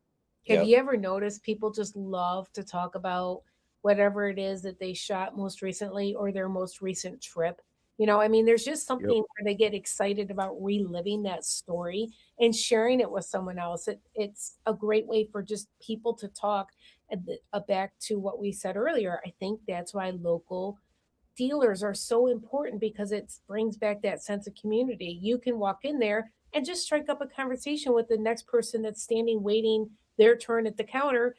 Have Yep. you ever noticed people just love to talk about whatever it is that they shot most recently or their most recent trip? I mean, there's just Yep. something where they get excited about reliving that story and sharing it with someone else. It's a great way for just people to talk. And back to what we said earlier, I think that's why local dealers are so important because it brings back that sense of community. You can walk in there and just strike up a conversation with the next person that's standing waiting their turn at the counter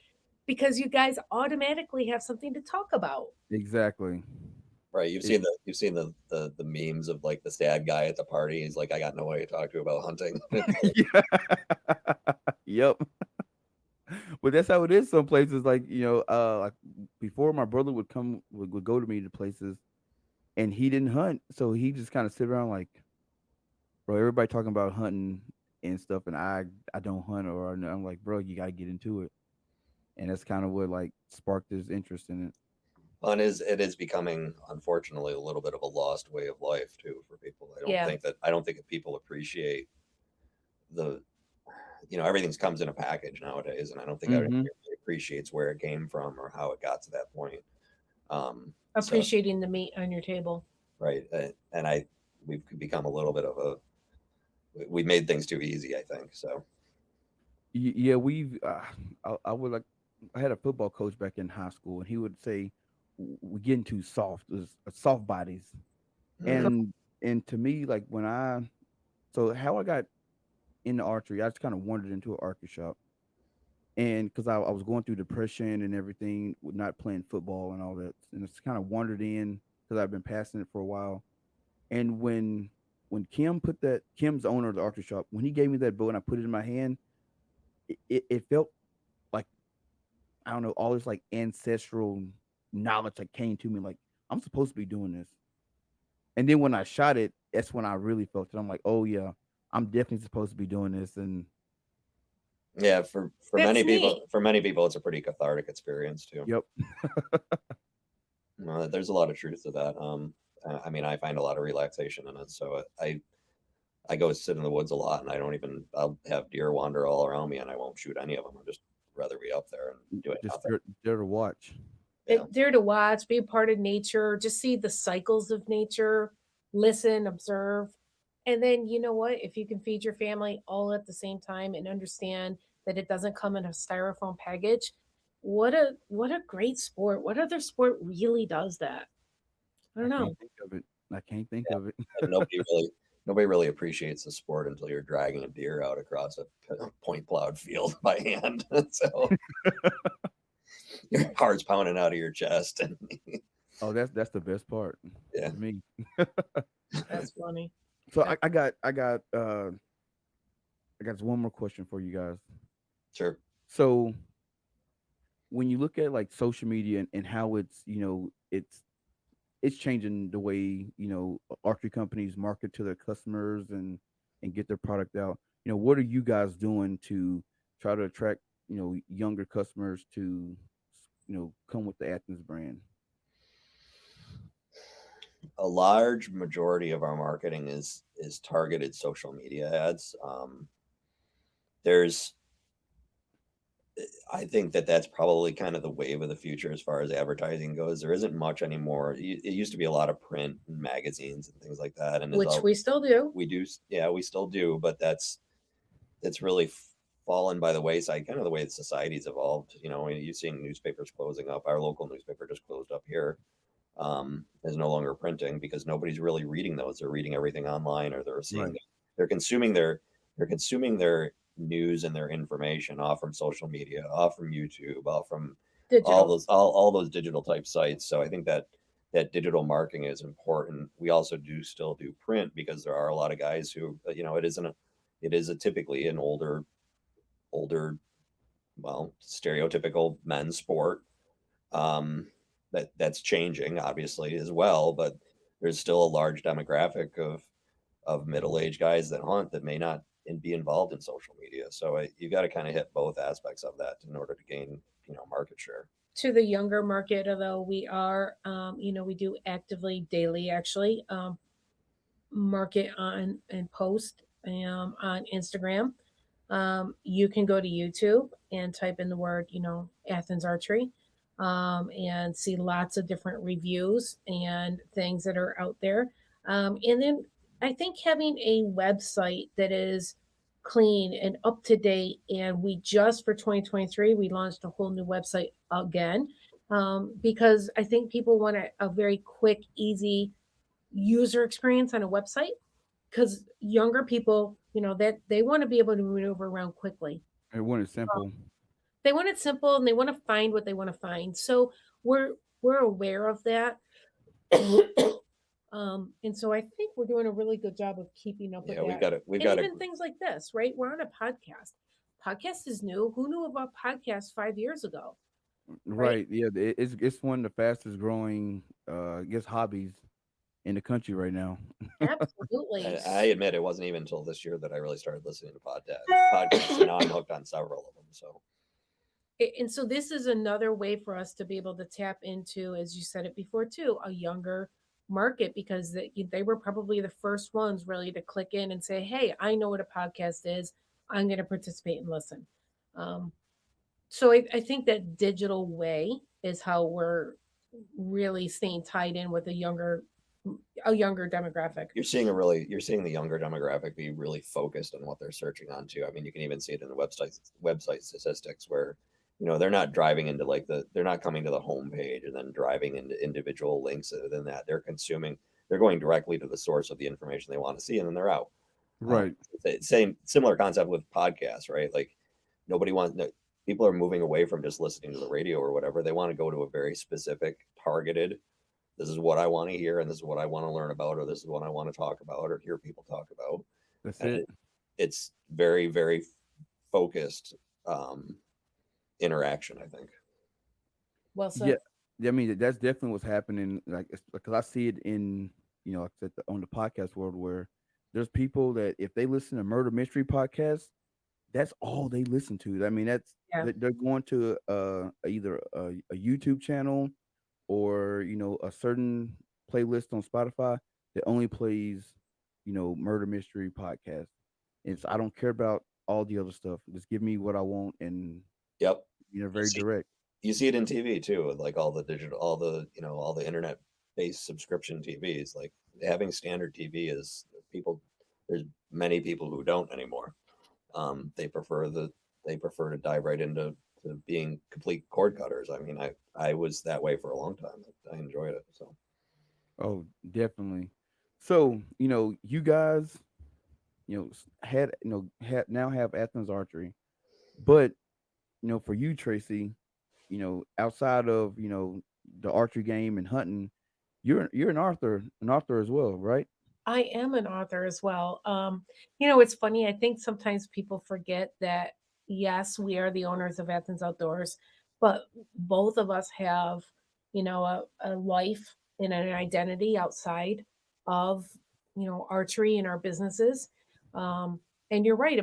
because you guys automatically have something to talk about. Exactly. Right. It, You've seen the memes of like the sad guy at the party. He's like, I got nobody to talk to about hunting. yeah. Yep. But that's how it is. Some places, like like before, my brother would go to me to places, and he didn't hunt, so he just kind of sit around like, bro, everybody talking about hunting and stuff, and I don't hunt, or I'm like, bro, you gotta get into it, and that's kind of what like sparked his interest in it. Fun is it is becoming, unfortunately, a little bit of a lost way of life too for people. Yeah. I don't think that people appreciate the everything's comes in a package nowadays, and I don't think everybody Hmm. really appreciates where it came from or how it got to that point. So Appreciating the meat on your table. right? And we've become a little bit of we made things too easy, I think. So Yeah, we've. I would like. I had a football coach back in high school, and he would say, "We're getting too soft. Soft bodies." mm, And to me, like when so how I got into archery, I just kind of wandered into an archery shop, and because I was going through depression and everything, with not playing football and all that, and it's kind of wandered in because I've been passing it for a while. And when Kim's owner of the archery shop, when he gave me that bow and I put it in my hand, it felt like, I don't know, all this like ancestral knowledge that came to me, like I'm supposed to be doing this. And then when I shot it, that's when I really felt it. I'm like, oh yeah, I'm definitely supposed to be doing this. And yeah, for That's many neat. people, it's a pretty cathartic experience too. yep. There's a lot of truth to that. I mean, I find a lot of relaxation in it. So I go sit in the woods a lot, and I'll have deer wander all around me, and I won't shoot any of them. I'd just rather be up there and doing Just nothing. there to watch. Yeah, There to watch, be a part of nature, just see the cycles of nature, listen, observe. And then you know what? If you can feed your family all at the same time and understand that it doesn't come in a styrofoam package, what a great sport. What other sport really does that? I I don't can't know. think of it. I can't think yeah. of it. And nobody really appreciates the sport until you're dragging a deer out across a point plowed field by hand. So your heart's pounding out of your chest, and Oh, that's the best part yeah, to me. That's funny. So That- I got one more question for you guys. sure. So when you look at like social media and how it's, it's changing the way, archery companies market to their customers and get their product out. What are you guys doing to try to attract, younger customers to, come with the Athens brand? A large majority of our marketing is targeted social media ads. There's I think that's probably kind of the wave of the future as far as advertising goes. There isn't much anymore. It used to be a lot of print and magazines and things like that, and which we still do. we do, yeah, we still do, but that's really fallen by the wayside. Kind of the way that society's evolved. You've seen newspapers closing up. Our local newspaper just closed up here. Is no longer printing because nobody's really reading those. They're reading everything online, or Right. they're consuming their news and their information off from social media, off from YouTube, off from Digital. all those digital type sites. So I think that digital marketing is important. We also still do print because there are a lot of guys who, it is a typically an older, well, stereotypical men's sport. Um, that's changing obviously as well, but there's still a large demographic of middle-aged guys that hunt that may not be involved in social media. So you got to kind of hit both aspects of that in order to gain market share. To the younger market, although we are, we do actively daily actually market on and post on Instagram. You can go to YouTube and type in the word, Athens Archery, and see lots of different reviews and things that are out there. And then I think having a website that is clean and up to date, and we just for 2023 we launched a whole new website again, because I think people want a very quick, easy user experience on a website, because younger people, that they want to be able to maneuver around quickly. Everyone is simple. They want it simple and they want to find what they want to find. So we're aware of that. And so I think we're doing a really good job of keeping up with Yeah, that. we've And got even things like this, right? We're on a podcast. Podcast is new. Who knew about podcasts 5 years ago? Right? Right. Yeah. It's one of the fastest growing, I guess, hobbies in the country right now. Absolutely. I admit it wasn't even until this year that I really started listening to podcasts, and now I'm hooked on several of them. So And so this is another way for us to be able to tap into, as you said it before too, a younger market, because they were probably the first ones really to click in and say, hey, I know what a podcast is. I'm going to participate and listen. um, so I think that digital way is how we're really staying tied in with a younger a younger demographic. You're seeing the younger demographic be really focused on what they're searching on too. I mean, you can even see it in the website statistics where, they're not driving into they're not coming to the homepage and then driving into individual links. Other than that, they're going directly to the source of the information they want to see, and then they're out. Right. Same similar concept with podcasts, right? Like nobody wants no, people are moving away from just listening to the radio or whatever. They want to go to a very specific, targeted. This is what I want to hear, and this is what I want to learn about, or this is what I want to talk about, or hear people talk about. That's And it. it's very, very focused um, interaction, I think. Well Yeah. said. I mean, that's definitely what's happening. Like, because I see it in, like I said, on the podcast world where there's people that if they listen to murder mystery podcasts, that's all they listen to. I mean, Yeah. they're going to either a YouTube channel or a certain playlist on Spotify that only plays murder mystery podcast. And so I don't care about all the other stuff. Just give me what I want, and Yep. You very see, direct. you see it in TV too, with like all the digital, all the internet based subscription TVs. Like having standard TV is people. There's many people who don't anymore. They prefer to dive right into being complete cord cutters. I mean, I was that way for a long time. I enjoyed it. So Oh, definitely. So you guys had now have Athens Archery, but for you, Tracy, outside of the archery game and hunting, you're an author as well, right? I am an author as well. It's funny. I think sometimes people forget that, yes, we are the owners of Athens Outdoors, but both of us have, a life and an identity outside of, archery and our businesses. Um, and you're right.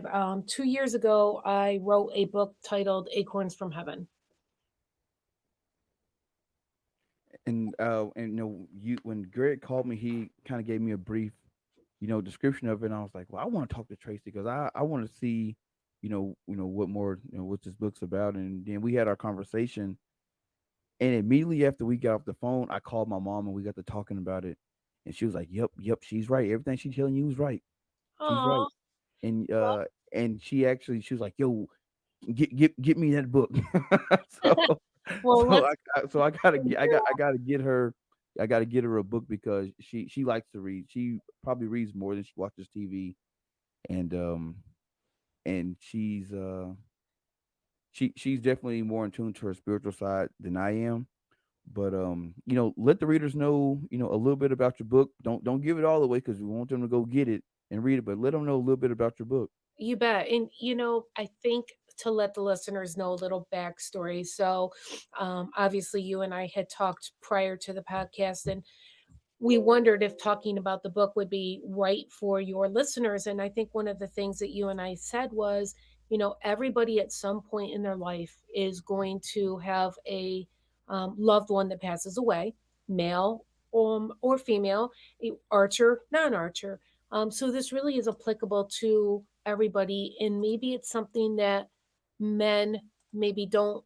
2 years ago, I wrote a book titled Acorns From Heaven. And you when Greg called me, he kind of gave me a brief description of it, and I was like, well, I want to talk to Tracy because I want to see what more what this book's about. And then we had our conversation, and immediately after we got off the phone, I called my mom and we got to talking about it, and she was like, yep, she's right, everything she's telling you is right, she's right. Oh, And well, she was like, yo, get me that book. so well, so let's I gotta hear. I gotta get her a book because she likes to read. She probably reads more than she watches TV, and she's definitely more in tune to her spiritual side than I am. But let the readers know a little bit about your book. Don't give it all away because we want them to go get it and read it. But let them know a little bit about your book. You bet. And, I think to let the listeners know a little backstory. So, obviously, you and I had talked prior to the podcast, and we wondered if talking about the book would be right for your listeners. And I think one of the things that you and I said was, everybody at some point in their life is going to have a loved one that passes away, male or female, archer, non archer. So this really is applicable to everybody. And maybe it's something that men maybe don't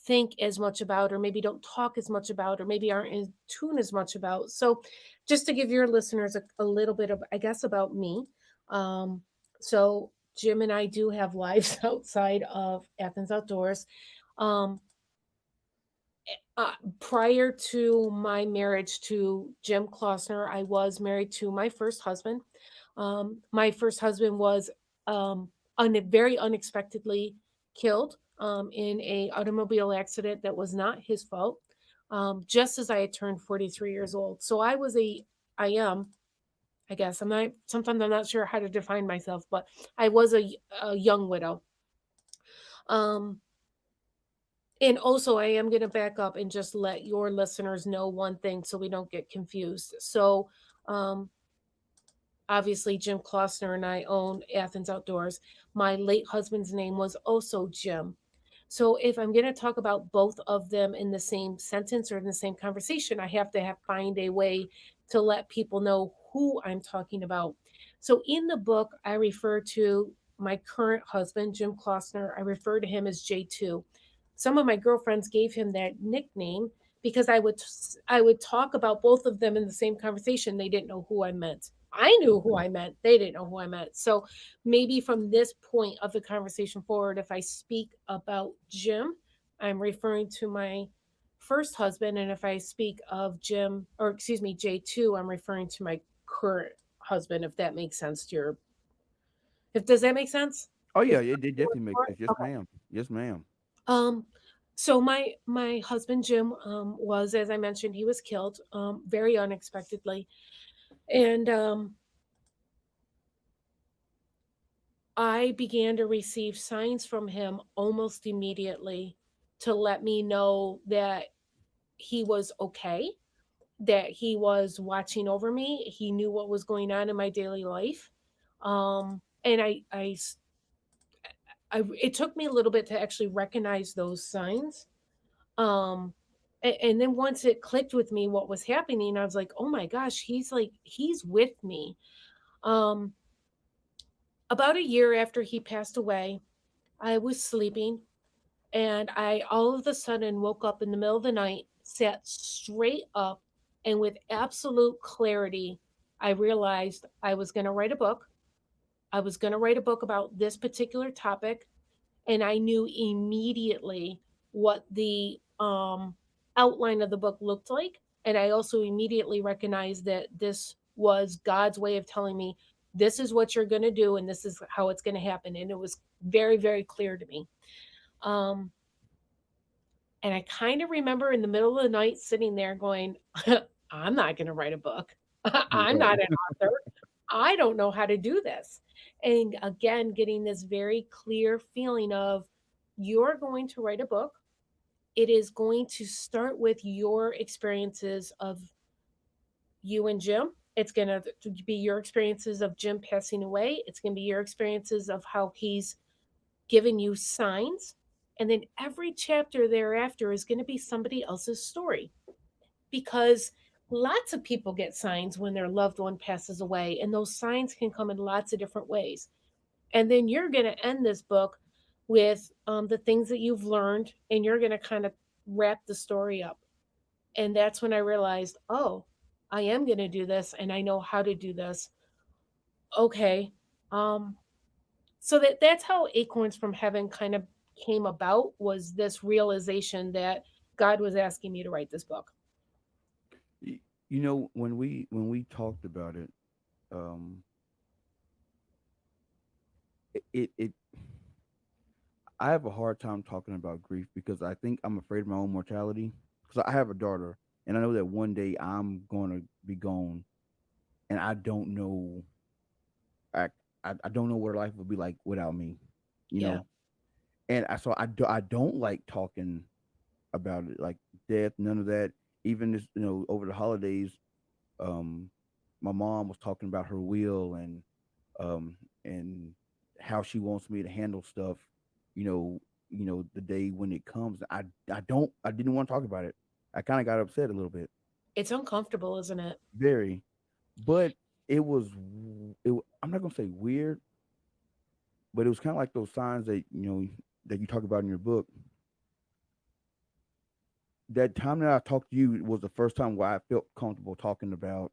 think as much about, or maybe don't talk as much about, or maybe aren't in tune as much about. So just to give your listeners a little bit of, I guess, about me. um, so Jim and I do have lives outside of Athens Outdoors. um, uh, Prior to my marriage to Jim Klossner, I was married to my first husband. My first husband was very unexpectedly killed in a automobile accident that was not his fault. Just as I had turned 43 years old, so I am. I guess I'm not. Sometimes I'm not sure how to define myself, but I was a young widow. Um, and also, I am going to back up and just let your listeners know one thing so we don't get confused. So, um, obviously, Jim Klossner and I own Athens Outdoors. My late husband's name was also Jim. So, if I'm going to talk about both of them in the same sentence or in the same conversation, I have to find a way to let people know who I'm talking about. So, in the book, I refer to my current husband, Jim Klossner. I refer to him as J2. Some of my girlfriends gave him that nickname because I would talk about both of them in the same conversation. They didn't know who I meant. I knew who Okay. I meant. They didn't know who I meant. So maybe from this point of the conversation forward, if I speak about Jim, I'm referring to my first husband, and if I speak of Jim, or excuse me, J2, I'm referring to my current husband. If that makes sense to your, if does that make sense? Oh Is yeah, that it what definitely you makes want? sense. Yes, Okay. ma'am. Yes, ma'am. Um, so my husband Jim was, as I mentioned, he was killed very unexpectedly, and I began to receive signs from him almost immediately to let me know that he was okay, that he was watching over me. He knew what was going on in my daily life. And it took me a little bit to actually recognize those signs. Um, and then once it clicked with me what was happening, I was like, oh my gosh, he's with me. Um, about a year after he passed away, I was sleeping and I all of a sudden woke up in the middle of the night, sat straight up, and with absolute clarity, I realized I was going to write a book. I was going to write a book about this particular topic, and I knew immediately what the outline of the book looked like. And I also immediately recognized that this was God's way of telling me this is what you're going to do and this is how it's going to happen. And it was very, very clear to me. Um, and I kind of remember in the middle of the night sitting there going, I'm not going to write a book. I'm Right. not an author. I don't know how to do this. And again, getting this very clear feeling of you're going to write a book. It is going to start with your experiences of you and Jim. It's going to be your experiences of Jim passing away. It's going to be your experiences of how he's given you signs. And then every chapter thereafter is going to be somebody else's story because lots of people get signs when their loved one passes away, and those signs can come in lots of different ways. And then you're going to end this book with the things that you've learned, and you're going to kind of wrap the story up. And that's when I realized, oh, I am going to do this, and I know how to do this. Okay. Um, so that's how Acorns from Heaven kind of came about, was this realization that God was asking me to write this book. Y- when we talked about it, um, it I have a hard time talking about grief because I think I'm afraid of my own mortality. Because I have a daughter, and I know that one day I'm going to be gone, and I don't know. I, I don't know what her life would be like without me. You Yeah. know, and I don't like talking about it, like death, none of that. Even this, over the holidays, um, my mom was talking about her will um and how she wants me to handle stuff, you know, the day when it comes. I didn't want to talk about it. I kind of got upset a little bit, It's uncomfortable, isn't it? very, but I'm not gonna say weird, but it was kind of like those signs that that you talk about in your book. That time that I talked to you was the first time where I felt comfortable talking about,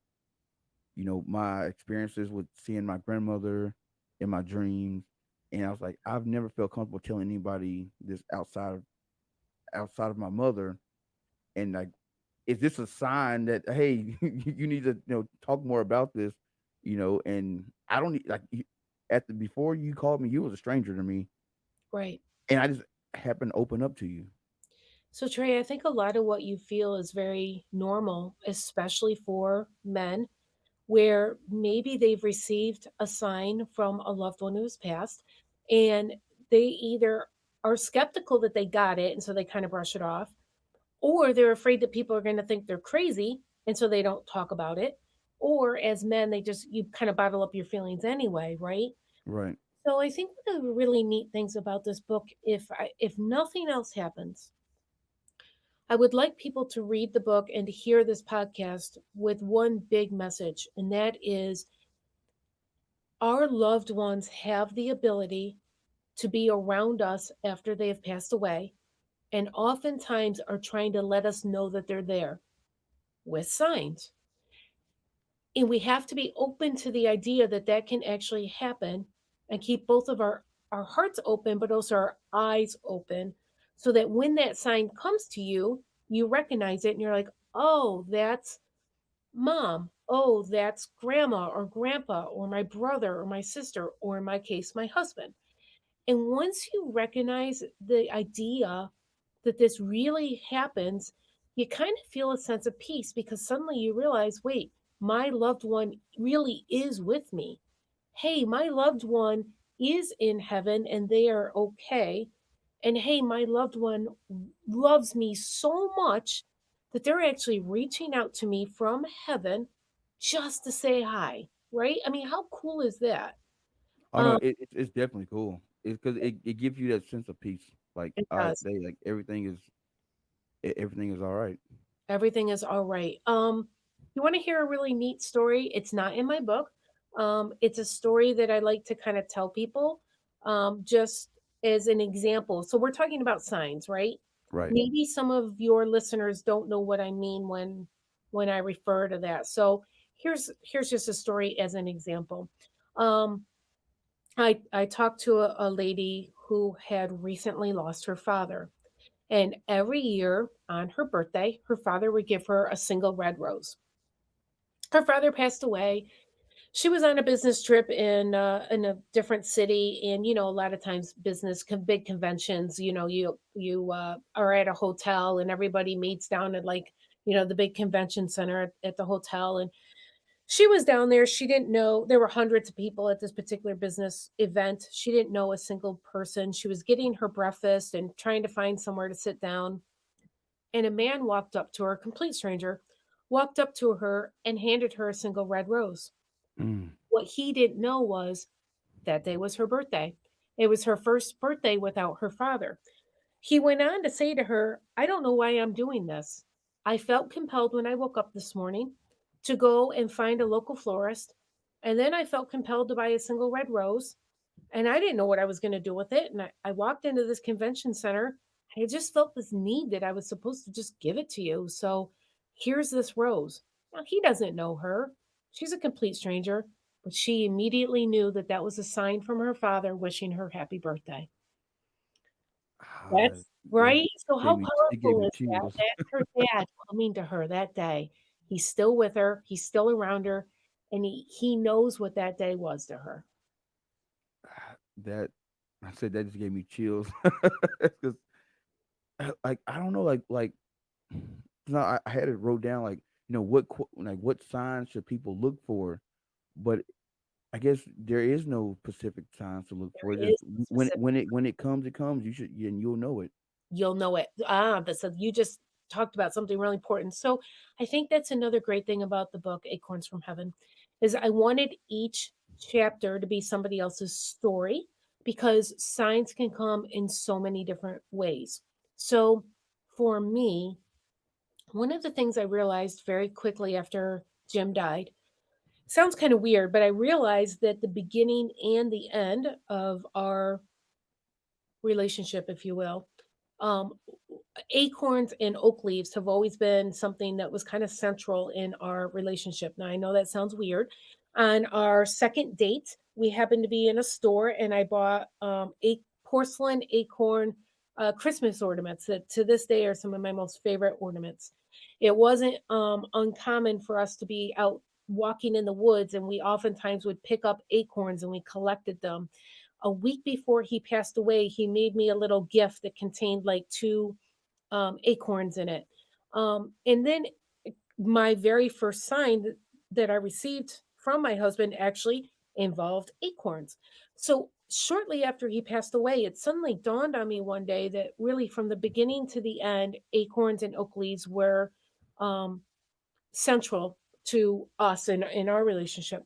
my experiences with seeing my grandmother in my dreams. And I was like, I've never felt comfortable telling anybody this outside of my mother. And like, is this a sign that, hey, you need to talk more about this? And I don't need, like, at the before you called me, you was a stranger to me, Right. and I just happened to open up to you. So, Trey, I think a lot of what you feel is very normal, especially for men, where maybe they've received a sign from a loved one who's passed, and they either are skeptical that they got it, and so they kind of brush it off, or they're afraid that people are going to think they're crazy, and so they don't talk about it. Or as men, you kind of bottle up your feelings anyway, right? Right. So I think one of the really neat things about this book, if nothing else happens, I would like people to read the book and to hear this podcast with one big message, and that is our loved ones have the ability to be around us after they have passed away. and oftentimes are trying to let us know that they're there with signs. And we have to be open to the idea that that can actually happen, and keep both of our hearts open, but also our eyes open, so that when that sign comes to you, you recognize it and you're like, oh, that's mom. Oh, that's grandma or grandpa or my brother or my sister, or in my case, my husband. And once you recognize the idea that this really happens, you kind of feel a sense of peace, because suddenly you realize, wait, my loved one really is with me. Hey, my loved one is in heaven and they are okay. And hey, my loved one loves me so much that they're actually reaching out to me from heaven just to say hi, right? I mean, how cool is that? I know it's definitely cool. It's because it gives you that sense of peace. Like It I does. they like everything is all right. Everything is all right. You want to hear a really neat story? It's not in my book. It's a story that I like to kind of tell people, just as an example. So we're talking about signs, right? Right. Maybe some of your listeners don't know what I mean when I refer to that. So here's just a story as an example. Um, I talked to a lady who had recently lost her father, and every year on her birthday, her father would give her a single red rose. Her father passed away. She was on a business trip in a different city, and a lot of times big conventions. You are at a hotel, and everybody meets down at, like, the big convention center at the hotel. And she was down there. She didn't know there were hundreds of people at this particular business event. She didn't know a single person. She was getting her breakfast and trying to find somewhere to sit down, and a man walked up to her, a complete stranger, walked up to her and handed her a single red rose. Mm. What he didn't know was that day was her birthday. It was her first birthday without her father. He went on to say to her, I don't know why I'm doing this. I felt compelled when I woke up this morning to go and find a local florist. And then I felt compelled to buy a single red rose. And I didn't know what I was going to do with it. And I walked into this convention center. I just felt this need that I was supposed to just give it to you. So here's this rose. Now, he doesn't know her. She's a complete stranger, but she immediately knew that that was a sign from her father wishing her happy birthday. Ah, That's that right. So how it gave powerful me is that? chills. That's her dad coming to her that day. He's still with her. He's still around her, and he knows what that day was to her. That I said that just gave me chills because like I don't know like no I had it wrote down like like what signs should people look for, but I guess there is no specific signs to look for. It's There just is a specific. when it comes, it comes. You should and you'll know it. You'll know it. But so you just talked about something really important. So I think that's another great thing about the book Acorns from Heaven, is I wanted each chapter to be somebody else's story, because signs can come in so many different ways. So for me, one of the things I realized very quickly after Jim died, sounds kind of weird, but I realized that the beginning and the end of our relationship, if you will, um, acorns and oak leaves have always been something that was kind of central in our relationship. Now, I know that sounds weird. On our second date, we happened to be in a store, and I bought porcelain acorn Christmas ornaments that to this day are some of my most favorite ornaments. It wasn't uncommon for us to be out walking in the woods, and we oftentimes would pick up acorns and we collected them. A week before he passed away, he made me a little gift that contained like two acorns in it. And then my very first sign that I received from my husband actually involved acorns. So shortly after he passed away, it suddenly dawned on me one day that really from the beginning to the end, acorns and oak leaves were um, central to us in our relationship.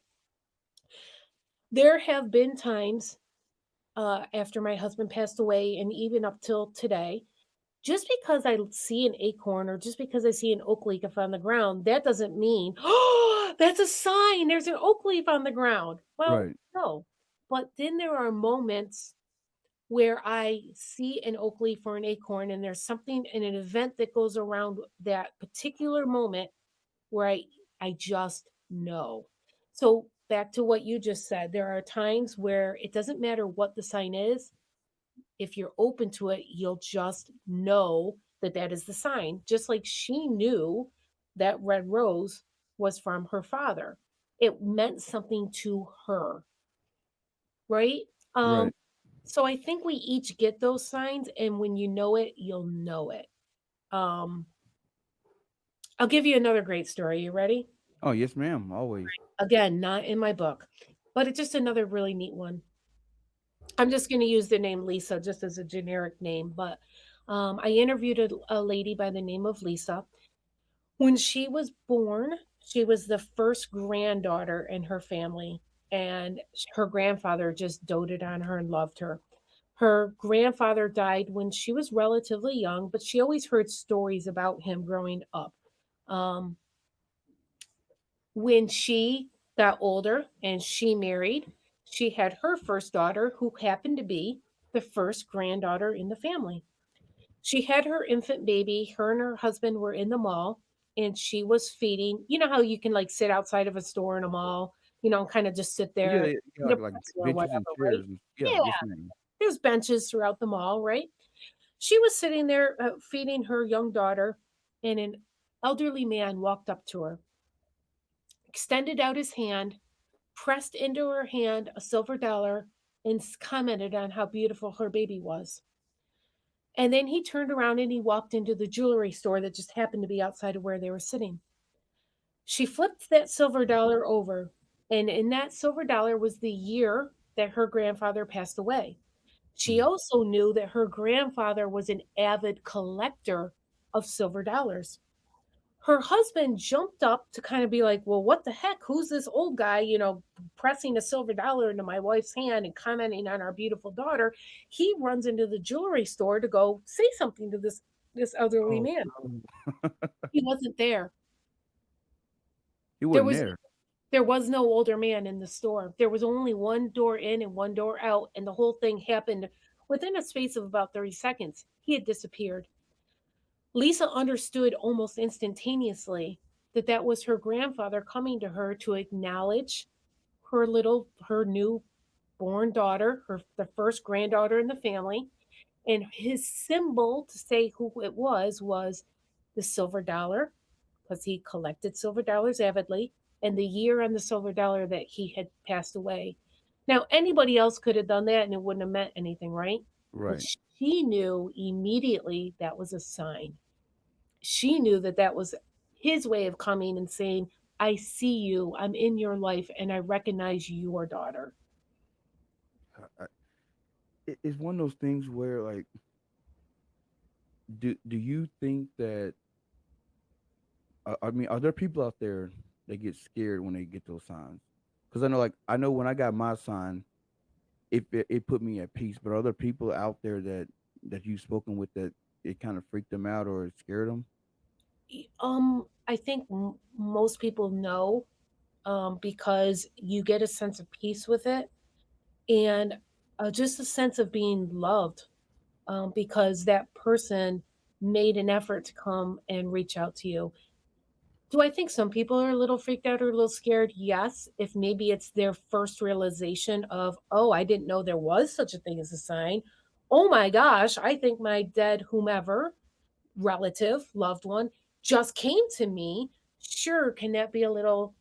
There have been times after my husband passed away, and even up till today, just because I see an acorn or just because I see an oak leaf on the ground, that doesn't mean, oh, that's a sign. There's an oak leaf on the ground. Well, Right. no. But then there are moments where I see an oak leaf or an acorn, and there's something in an event that goes around that particular moment where I just know. So back to what you just said, there are times where it doesn't matter what the sign is. If you're open to it, you'll just know that that is the sign. Just like she knew that red rose was from her father. It meant something to her, right? Um Right. so I think we each get those signs, and when you know it, you'll know it. Um I'll give you another great story. You ready? Oh yes, ma'am. Always. Again, not in my book, but it's just another really neat one. I'm just going to use the name Lisa just as a generic name, but I interviewed a lady by the name of Lisa. When she was born, she was the first granddaughter in her family, and her grandfather just doted on her and loved her. Her grandfather died when she was relatively young, but she always heard stories about him growing up. Um, when she got older and she married, she had her first daughter, who happened to be the first granddaughter in the family. She had her infant baby. Her and her husband were in the mall, and she was feeding. You know how you can like sit outside of a store in a mall, and kind of just sit Yeah, there, yeah, eat a like pretzel or benches and whatever, right? chairs. Yeah, Yeah, yes, ma'am. there's benches throughout the mall, right? She was sitting there feeding her young daughter, and an elderly man walked up to her, extended out his hand, pressed into her hand a silver dollar, and commented on how beautiful her baby was. And then he turned around and he walked into the jewelry store that just happened to be outside of where they were sitting. She flipped that silver dollar over, and in that silver dollar was the year that her grandfather passed away. She Mm. also knew that her grandfather was an avid collector of silver dollars. Her husband jumped up to kind of be like, "Well, what the heck? Who's this old guy, pressing a silver dollar into my wife's hand and commenting on our beautiful daughter?" He runs into the jewelry store to go say something to this elderly Oh, man. no. He wasn't there. He There wasn't was there. there was no older man in the store. There was only one door in and one door out, and the whole thing happened within a space of about 30 seconds. He had disappeared. Lisa understood almost instantaneously that that was her grandfather coming to her to acknowledge her new born daughter, the first granddaughter in the family, and his symbol to say who it was the silver dollar, because he collected silver dollars avidly, and the year on the silver dollar that he had passed away. Now, anybody else could have done that and it wouldn't have meant anything, right? But Right. she knew immediately that was a sign. She knew that that was his way of coming and saying, "I see you, I'm in your life, and I recognize your daughter." It's one of those things where, like, do you think that? I mean, are there people out there that get scared when they get those signs? Because I know when I got my sign, it put me at peace. But are there people out there that you've spoken with that it kind of freaked them out or it scared them? I think most people know, because you get a sense of peace with it, and just a sense of being loved, because that person made an effort to come and reach out to you. Do I think some people are a little freaked out or a little scared? Yes, if maybe it's their first realization of, "Oh, I didn't know there was such a thing as a sign. Oh my gosh, I think my dead whomever, relative, loved one, just came to me." Sure, can that be a little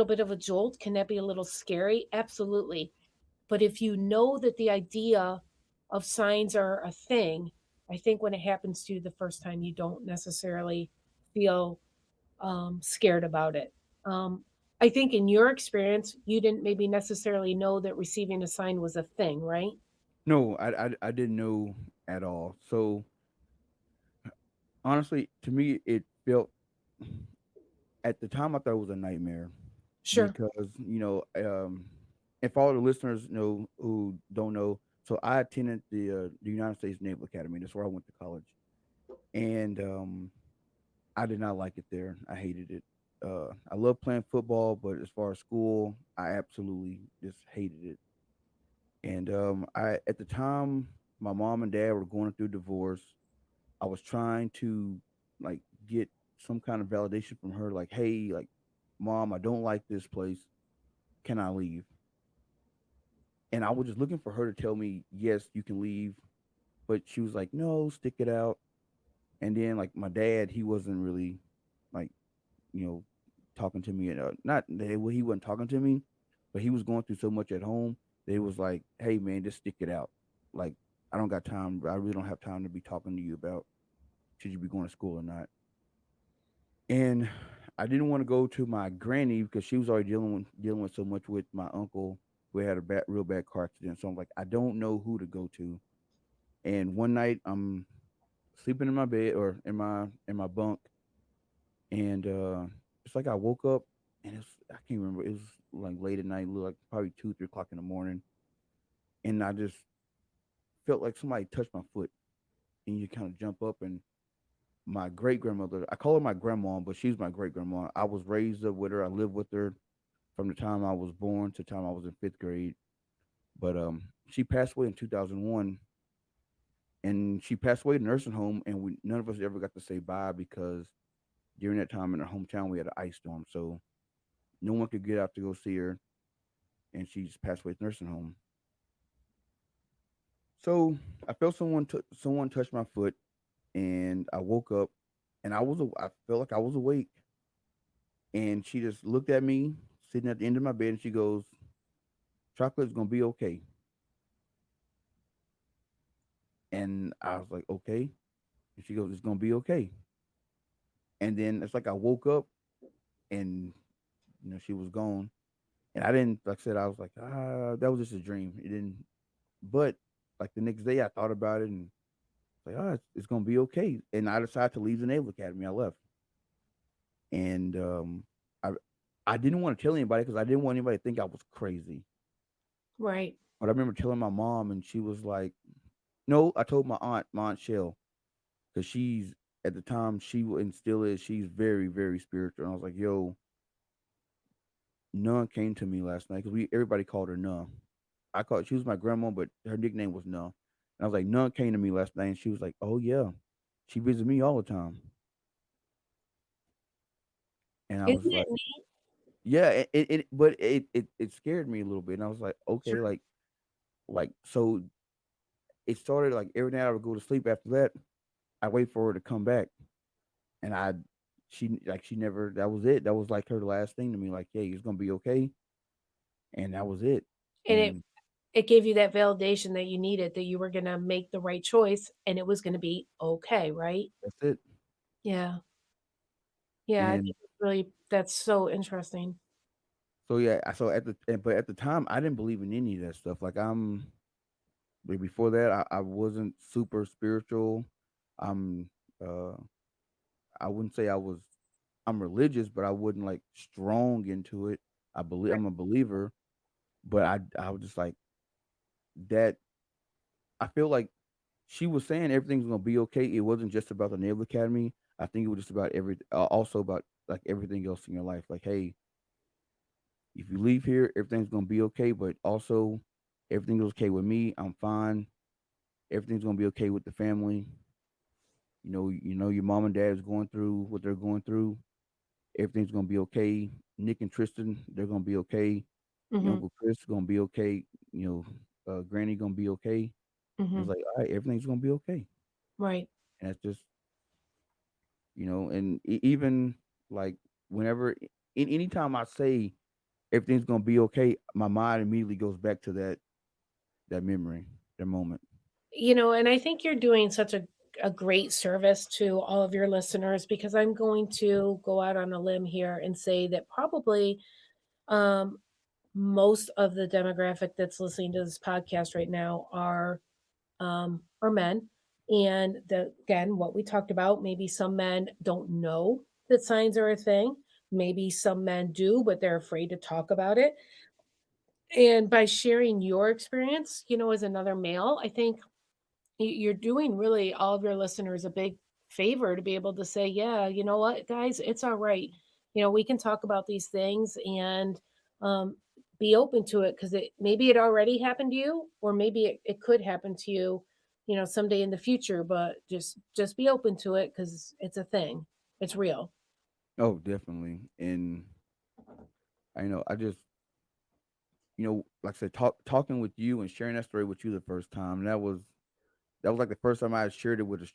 bit of a jolt? Can that be a little scary? Absolutely. But if you know that the idea of signs are a thing, I think when it happens to you the first time, you don't necessarily feel scared about it. Um, I think in your experience, you didn't maybe necessarily know that receiving a sign was a thing, right? No, I didn't know at all. So honestly, to me, it felt at the time I thought it was a nightmare Sure. because if all the listeners know who don't know, so I attended the United States Naval Academy. That's where I went to college, and I did not like it there. I hated it. I love playing football, but as far as school, I absolutely just hated it. And I at the time my mom and dad were going through divorce. I was trying to like get some kind of validation from her, like, hey, like, mom, I don't like this place. Can I leave? And I was just looking for her to tell me, yes, you can leave. But she was like, no, stick it out. And then like my dad, he wasn't really like, you know, talking to me. Not that he wasn't talking to me, but he was going through so much at home that it was like, hey man, just stick it out. Like, I don't got time. I really don't have time to be talking to you about should you be going to school or not. And I didn't want to go to my granny because she was already dealing with so much with my uncle who had a real bad car accident. So I'm like, I don't know who to go to. And one night I'm sleeping in my bed or in my bunk, and it's like I woke up and I can't remember. It was like late at night, like probably 2, 3 o'clock in the morning, and I just felt like somebody touched my foot, and you kind of jump up and my great grandmother. I call her my grandma, but she's my great grandma. I was raised up with her. I lived with her from the time I was born to the time I was in 5th grade. But she passed away in 2001, and she passed away in a nursing home, and none of us ever got to say bye because during that time in her hometown we had an ice storm, so no one could get out to go see her, and she just passed away at the nursing home. So I felt someone touch my foot, and I woke up, and I felt like I was awake, and she just looked at me sitting at the end of my bed, and she goes, "Chocolate's gonna be okay." And I was like, "Okay," and she goes, "It's gonna be okay." And then it's like I woke up, and she was gone, and I didn't, like I said, I was like, that was just a dream. It didn't, but like the next day I thought about it, and like, it's gonna be okay. And I decided to leave the Naval Academy. I left, and I I didn't want to tell anybody because I didn't want anybody to think I was crazy. Right. But I remember telling my mom, and she was like, "No." I told my aunt Shell, because she's at the time and still is. She's very very spiritual. And I was like, "Yo, Nun came to me last night because we everybody called her Nun. She was my grandma, but her nickname was Nun. And I was like, Nun came to me last night, and she was like, "Oh yeah, she visits me all the time." And I Isn't was it like, neat? yeah, but it scared me a little bit, and I was like, Sure. okay, like so it started like every night I would go to sleep. After that, I wait for her to come back, and she never. That was it. That was like her last thing to me. Like, hey, it's gonna be okay, and that was it. And And it gave you that validation that you needed, that you were gonna make the right choice and it was gonna be okay, right? that's it. Yeah. Yeah, I And think that's so interesting. so yeah, but at the time I didn't believe in any of that stuff. Like before that, I wasn't super spiritual. I'm uh I wouldn't say I'm religious, but I wouldn't like strong into it. I'm a believer, but I was just like that. I feel like she was saying everything's gonna be okay. It wasn't just about the Naval Academy. I think it was just about also about like everything else in your life. Like, hey, if you leave here, everything's gonna be okay. But also, everything's okay with me. I'm fine. Everything's gonna be okay with the family. Your mom and dad is going through what they're going through. Everything's gonna be okay. Nick and Tristan, they're gonna be okay. Your Mhm. Uncle Chris is gonna be okay. Granny gonna be okay. And it's Mhm. like, all right, everything's gonna be okay. Right. And that's just, and even like whenever, anytime I say everything's gonna be okay, my mind immediately goes back to that memory, that moment. And I think you're doing such a great service to all of your listeners, because I'm going to go out on a limb here and say that probably um, most of the demographic that's listening to this podcast right now are men. And again, what we talked about, maybe some men don't know that signs are a thing. Maybe some men do, but they're afraid to talk about it. And by sharing your experience, as another male, I think you're doing really all of your listeners a big favor to be able to say, yeah, you know what, guys, it's all right. We can talk about these things, and um, be open to it, because maybe it already happened to you, or maybe it could happen to you, someday in the future. But just be open to it, because it's a thing. It's real. Oh, definitely. And I know I just like I said, talking with you and sharing that story with you the first time, that was like the first time I had shared it with a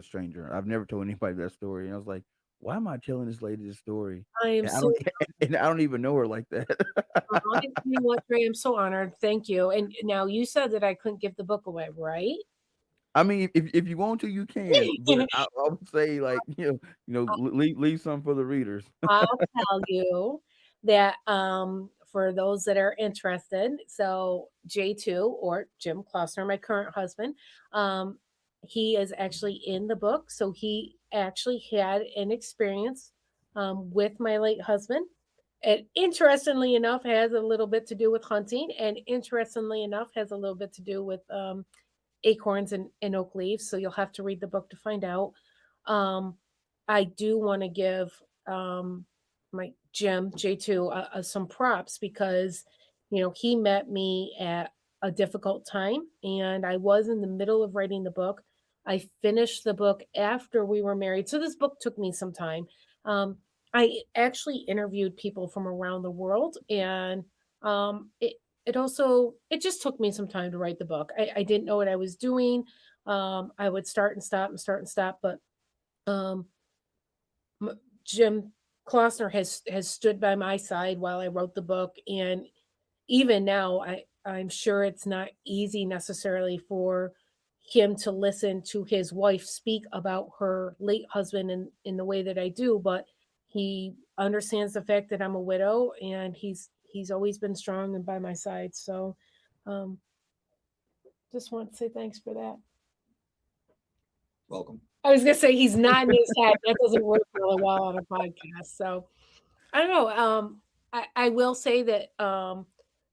stranger. I've never told anybody that story, and I was like, "Why am I telling this lady this story?" I am And I so don't and I don't even know her like that. honored. You know what, Trey? I'm so honored. Thank you. And now, you said that I couldn't give the book away, right? I mean, if you want to, you can, but I would say like leave some for the readers. I'll tell you that, for those that are interested, so J2, or Jim Klossner, my current husband, um, he is actually in the book. So he actually had an experience, with my late husband. It, interestingly enough, has a little bit to do with hunting, and interestingly enough, has a little bit to do with, acorns and oak leaves. So you'll have to read the book to find out. Um, I do want to give, my Jim J2, some props, because he met me at a difficult time, and I was in the middle of writing the book. I finished the book after we were married, so this book took me some time. Um, I actually interviewed people from around the world, and it just took me some time to write the book. I didn't know what I was doing. I would start and stop and start and stop, but um, Jim Klossner has stood by my side while I wrote the book, and even now, I'm sure it's not easy necessarily for him to listen to his wife speak about her late husband in the way that I do, but he understands the fact that I'm a widow, and he's always been strong and by my side. So, um, just want to say thanks for that. Welcome. I was gonna say he's nodding his head. That doesn't work really well on a podcast. So I don't know. I will say that,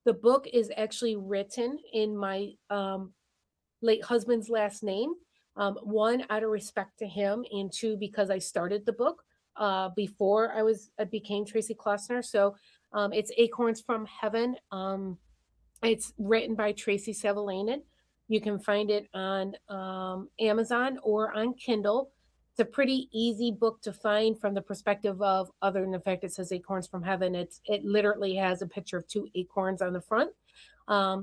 the book is actually written in my, late husband's last name. One, out of respect to him, and two, because I started the book, before I became Tracie Klossner. So, it's Acorns from Heaven. It's written by Tracie Savolainen. You can find it on, Amazon or on Kindle. It's a pretty easy book to find from the perspective of, other than the fact it says Acorns from Heaven. It literally has a picture of two acorns on the front.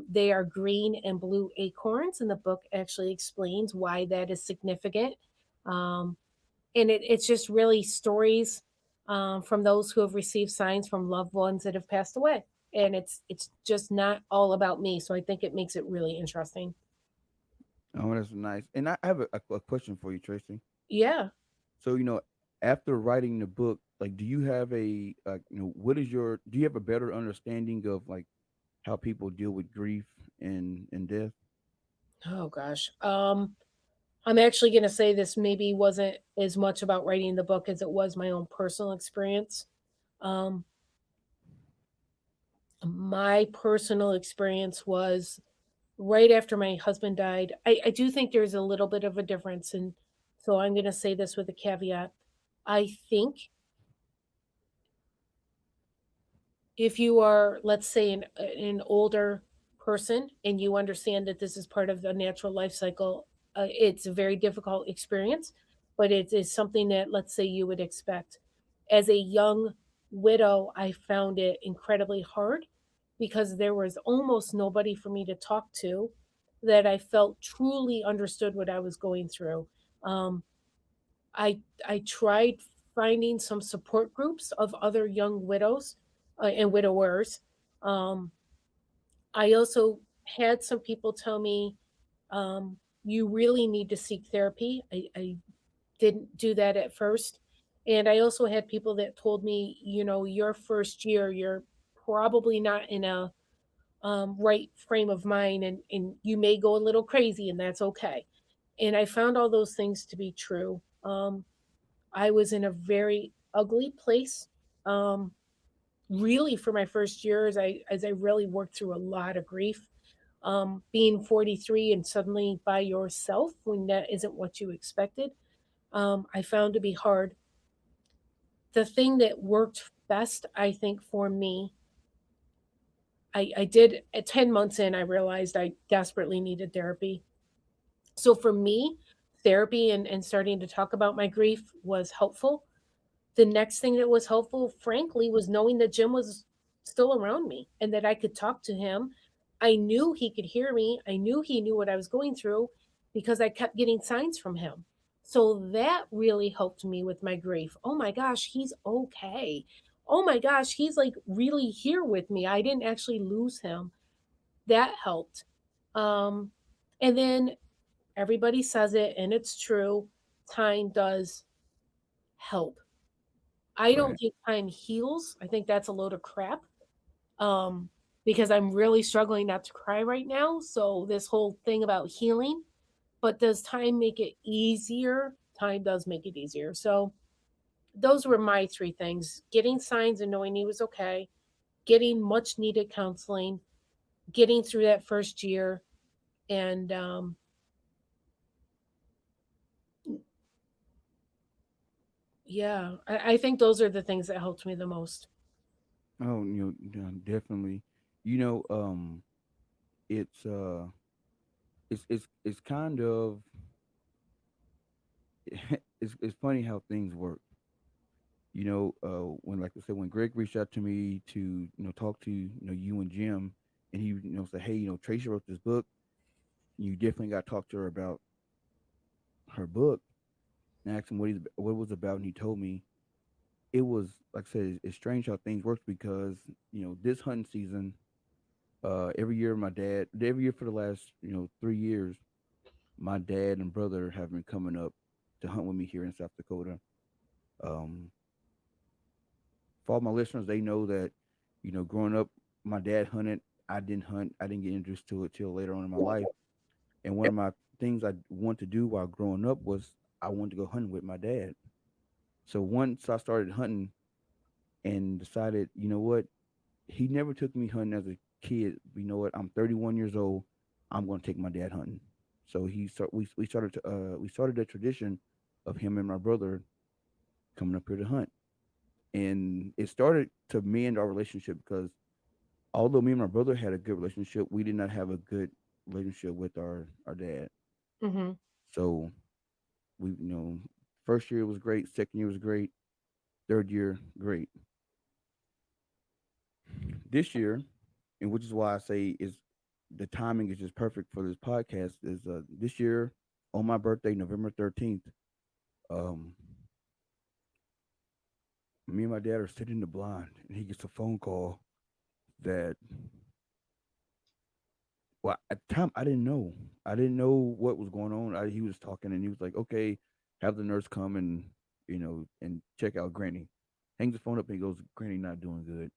They are green and blue acorns, and the book actually explains why that is significant. Um, and it's just really stories, from those who have received signs from loved ones that have passed away, and it's just not all about me. So I think it makes it really interesting. Oh, that's nice. And I have a question for you, Tracy. Yeah. So, after writing the book, like, do you have what is do you have a better understanding of like how people deal with grief and death? Oh gosh. I'm actually going to say this maybe wasn't as much about writing the book as it was my own personal experience. Um, my personal experience was right after my husband died. I do think there's a little bit of a difference. And so I'm going to say this with a caveat. I think if you are, let's say, an older person, and you understand that this is part of the natural life cycle, it's a very difficult experience, but it is something that, let's say, you would expect. As a young widow, I found it incredibly hard, because there was almost nobody for me to talk to that I felt truly understood what I was going through. Um, I tried finding some support groups of other young widows, and widowers. Um, I also had some people tell me, you really need to seek therapy. I didn't do that at first. And I also had people that told me, your first year, you're probably not in a, right frame of mind, and you may go a little crazy, and that's okay. And I found all those things to be true. I was in a very ugly place, really, for my first year, as I really worked through a lot of grief. Being 43 and suddenly by yourself when that isn't what you expected, I found to be hard. The thing that worked best, I think, for me, I did at 10 months in, I realized I desperately needed therapy. So for me, therapy and starting to talk about my grief was helpful. The next thing that was helpful, frankly, was knowing that Jim was still around me and that I could talk to him. I knew he could hear me. I knew he knew what I was going through because I kept getting signs from him. So that really helped me with my grief. Oh my gosh, he's okay. Oh my gosh, he's like really here with me. I didn't actually lose him. That helped. Um, and then everybody says it, and it's true. Time does help. I don't Right. think time heals. I think that's a load of crap. Um, because I'm really struggling not to cry right now. So this whole thing about healing, but does time make it easier? Time does make it easier. So those were my three things: getting signs and knowing he was okay, getting much needed counseling, getting through that first year, and yeah, I think those are the things that helped me the most. Oh, definitely. You know, it's it's kind of it's funny how things work. When like I said, when Greg reached out to me to talk to you and Jim, and he said, hey, Tracy wrote this book. You definitely got to talk to her about her book. And I asked him what it was about, and he told me it was like I said, it's strange how things work because this hunting season, every year for the last 3 years, my dad and brother have been coming up to hunt with me here in South Dakota. Um, for all my listeners, they know that growing up, my dad hunted. I didn't hunt. I didn't get introduced to it till later on in my life. And one of my things I wanted to do while growing up was I wanted to go hunting with my dad. So once I started hunting and decided, you know what, he never took me hunting as a kid. You know what, I'm 31 years old. I'm going to take my dad hunting. So we started a tradition of him and my brother coming up here to hunt, and it started to mend our relationship because although me and my brother had a good relationship, we did not have a good relationship with our dad. Mm-hmm. So we first year was great, second year was great, third year great. This year, and which is why I say is the timing is just perfect for this podcast. Is this year on my birthday, November 13th. Um, Me and my dad are sitting in the blind, and he gets a phone call that, well, at the time I didn't know. I didn't know what was going on. He was talking, and he was like, "Okay, have the nurse come and and check out Granny." Hangs the phone up, and he goes, "Granny not doing good."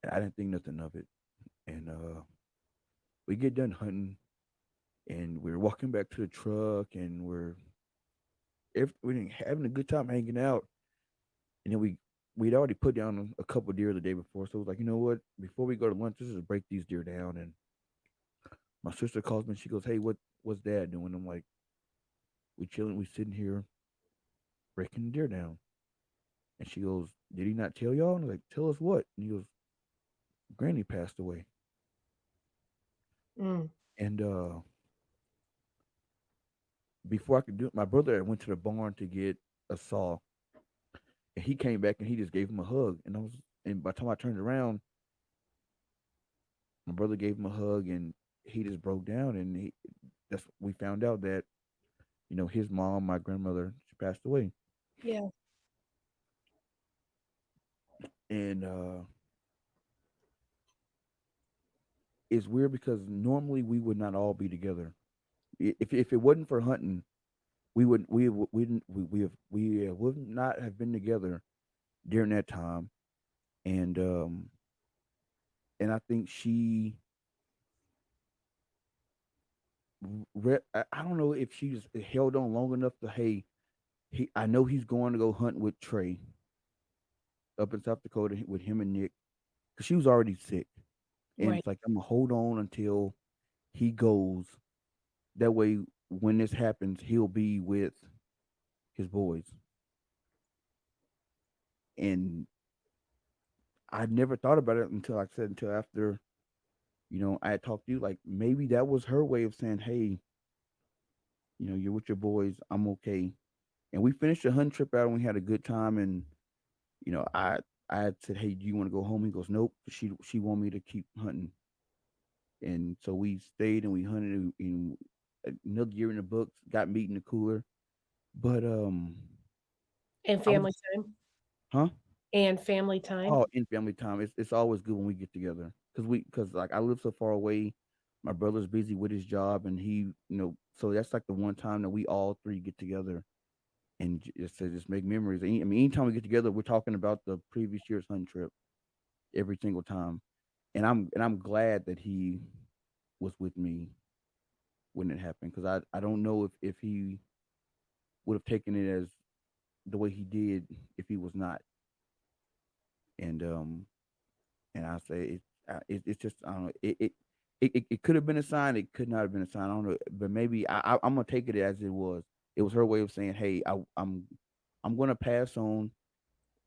And I didn't think nothing of it. And we get done hunting, and we're walking back to the truck, and we're having a good time hanging out. And then we'd already put down a couple deer the day before, so it was like, you know what? Before we go to lunch, let's just break these deer down. And my sister calls me, and she goes, "Hey, what's Dad doing?" I'm like, "We chilling, we sitting here breaking the deer down." And she goes, "Did he not tell y'all?" And I'm like, "Tell us what?" And he goes, "Granny passed away." Mm. And before I could do it, my brother went to the barn to get a saw, and he came back and he just gave him a hug. And by the time I turned around, my brother gave him a hug, and he just broke down. And that's we found out that his mom, my grandmother, she passed away. Yeah. And it's weird because normally we would not all be together. If it wasn't for hunting, we didn't we would not have been together during that time. And I think she I don't know if she just held on long enough to, hey, I know he's going to go hunt with Trey up in South Dakota with him and Nick, because she was already sick. And Right. it's like, I'm gonna hold on until he goes. That way, when this happens, he'll be with his boys. And I never thought about it until, like I said, until after, I had talked to you. Like maybe that was her way of saying, "Hey, you're with your boys. I'm okay." And we finished the hunting trip out, and we had a good time. And you know, I I had said, "Hey, do you want to go home?" He goes, "Nope." She wanted me to keep hunting, and so we stayed and we hunted. And another year in the books, got meat in the cooler. But And I was, family time. huh? And family time. Oh, in family time, it's always good when we get together because like I live so far away. My brother's busy with his job, and so that's like the one time that we all three get together and just to just make memories. I mean, anytime we get together, we're talking about the previous year's hunting trip every single time, and I'm glad that he was with me when it happened because I don't know if he would have taken it as the way he did if he was not. And I say it's just I don't know it could have been a sign, it could not have been a sign, I don't know, but maybe I'm gonna take it as it was. It was her way of saying, hey, I'm gonna pass on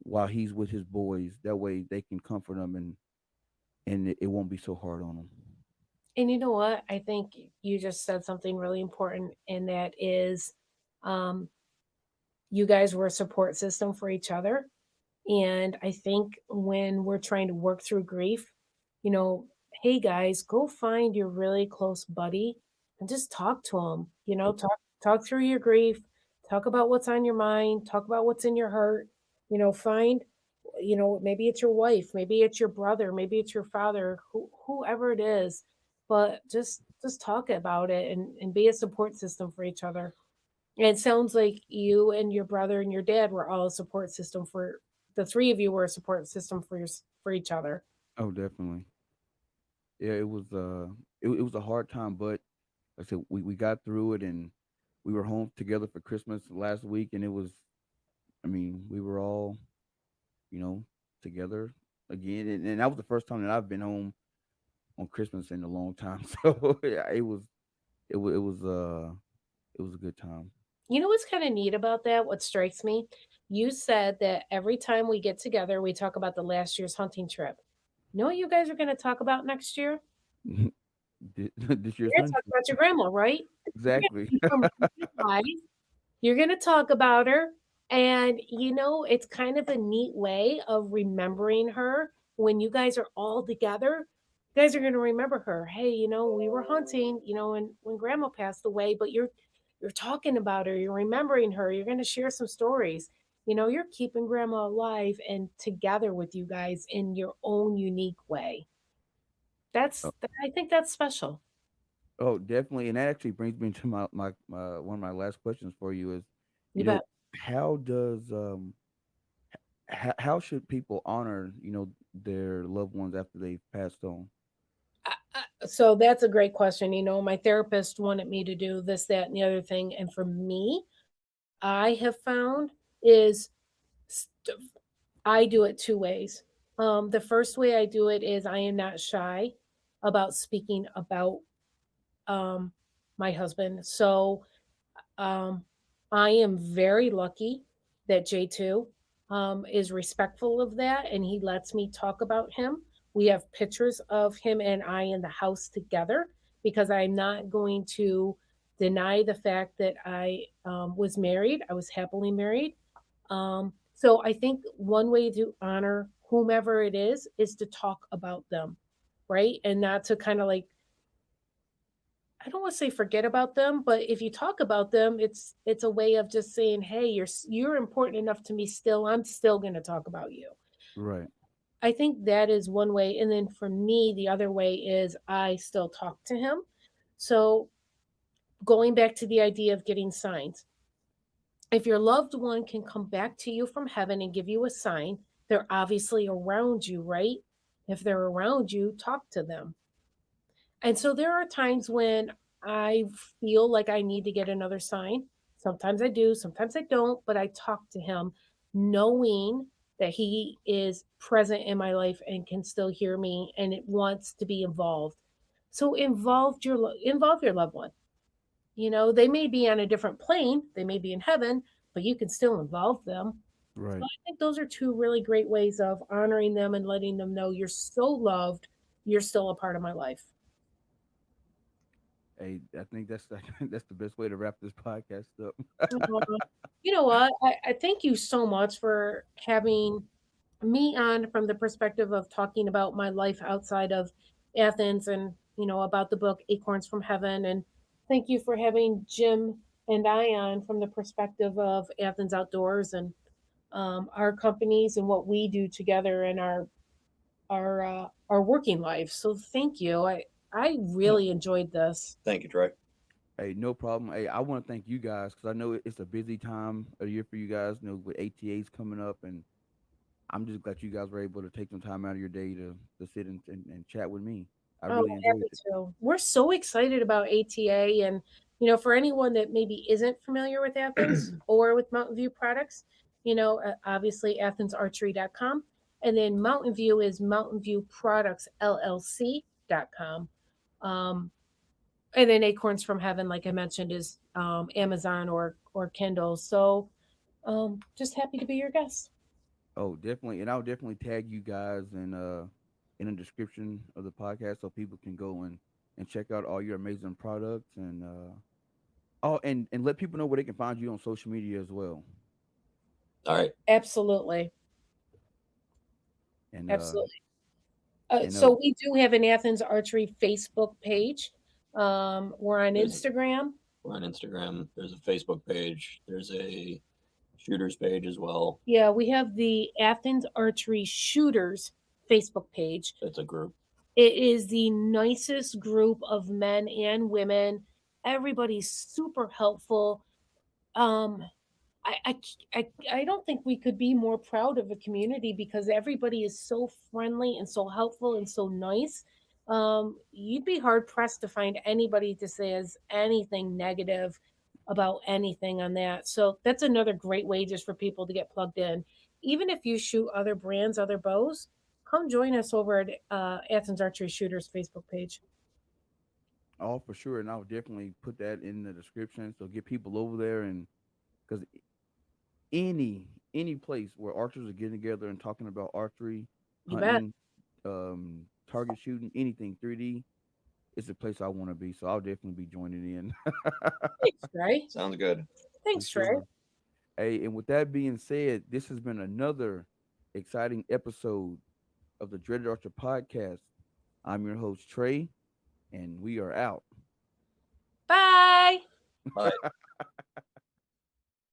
while he's with his boys. That way they can comfort him, and it won't be so hard on him. And you know what? I think you just said something really important, and that is um, you guys were a support system for each other. And I think when we're trying to work through grief, you know, hey guys, go find your really close buddy and just talk to him. Talk through your grief, talk about what's on your mind, talk about what's in your heart. Find, maybe it's your wife, maybe it's your brother, maybe it's your father, whoever it is, but just talk about it and be a support system for each other. And it sounds like you and your brother and your dad were all a support system for the three of you were a support system for each other. Oh, definitely. Yeah, it was a hard time, but like I said, we got through it, and we were home together for Christmas last week, and it was, I mean, we were all, you know, together again, and that was the first time that I've been home on Christmas in a long time. So yeah, it was it was a good time. You know what's kind of neat about that? What strikes me? You said that every time we get together, we talk about the last year's hunting trip. You know what you guys are going to talk about next year? This year's You're going to hunting talk trip. about your grandma, right? You're going Exactly. to keep her alive. You're going to talk about her. And, it's kind of a neat way of remembering her when you guys are all together. You guys are going to remember her. Hey, we were hunting, when grandma passed away, but you're talking about her, you're remembering her, you're going to share some stories. You're keeping grandma alive and together with you guys in your own unique way. I think that's special. Oh, definitely, and that actually brings me to my one of my last questions for you is, You you know, bet. how does how should people honor their loved ones after they've passed on? So that's a great question. My therapist wanted me to do this, that, and the other thing. And for me, what I have found is st- I do it two ways. The first way I do it is I am not shy about speaking about um, my husband. So um, I am very lucky that J2 is respectful of that and he lets me talk about him. We have pictures of him and I in the house together because I'm not going to deny the fact that I was married. I was happily married. So I think one way to honor whomever it is to talk about them, right? And not to kind of like I don't want to say forget about them, but if you talk about them, it's a way of just saying, "Hey, you're important enough to me still. I'm still going to talk about you." Right. I think that is one way, and then for me, the other way is I still talk to him. So, going back to the idea of getting signs. If your loved one can come back to you from heaven and give you a sign, they're obviously around you, right? If they're around you, talk to them. And so there are times when I feel like I need to get another sign. Sometimes I do, sometimes I don't, but I talk to him knowing that he is present in my life and can still hear me and it wants to be involved. So involve your loved one. They may be on a different plane, they may be in heaven, but you can still involve them. Right. I think those are two really great ways of honoring them and letting them know you're so loved, you're still a part of my life. Hey, I think that's that's the best way to wrap this podcast up. Uh, you know what? I thank you so much for having me on from the perspective of talking about my life outside of Athens and, about the book Acorns from Heaven. And thank you for having Jim and I on from the perspective of Athens Outdoors and our companies and what we do together in our working life. So thank you. I really enjoyed this. Thank you, Troy. Hey, no problem. Hey, I want to thank you guys because I know it's a busy time of year for you guys. With ATAs coming up, and I'm just glad you guys were able to take some time out of your day to sit and chat with me. I Oh, really enjoyed happy it. to. We're so excited about ATA. And, for anyone that maybe isn't familiar with Athens or with Mountain View products, obviously athensarchery.com. And then Mountain View is Mountain View Products LLC.com. Um, and then Acorns from Heaven, like I mentioned, is Amazon or Kindle. So just happy to be your guest. Oh, definitely, and I'll definitely tag you guys in the description of the podcast so people can go and check out all your amazing products and and let people know where they can find you on social media as well. All right. Absolutely. And Absolutely. and So we do have an Athens Archery Facebook page. We're on There's Instagram. We're on Instagram. There's a Facebook page. There's a shooters page as well. Yeah, we have the Athens Archery Shooters Facebook page. It's a group. It is the nicest group of men and women. Everybody's super helpful. Um, I don't think we could be more proud of a community because everybody is so friendly and so helpful and so nice. You'd be hard pressed to find anybody to say as anything negative about anything on that. So that's another great way just for people to get plugged in. Even if you shoot other brands, other bows, come join us over at Athens Archery Shooters Facebook page. all for sure, and I'll definitely put that in the description so get people over there and because any place where archers are getting together and talking about archery, You bet. hunting, target shooting, anything 3D, it's a place I want to be. So I'll definitely be joining in. Thanks, Trey. Sounds good. For Thanks, Trey. sure. Hey, and with that being said, this has been another exciting episode of the Dreaded Archer Podcast. I'm your host, Trey, and we are out. Bye. Bye.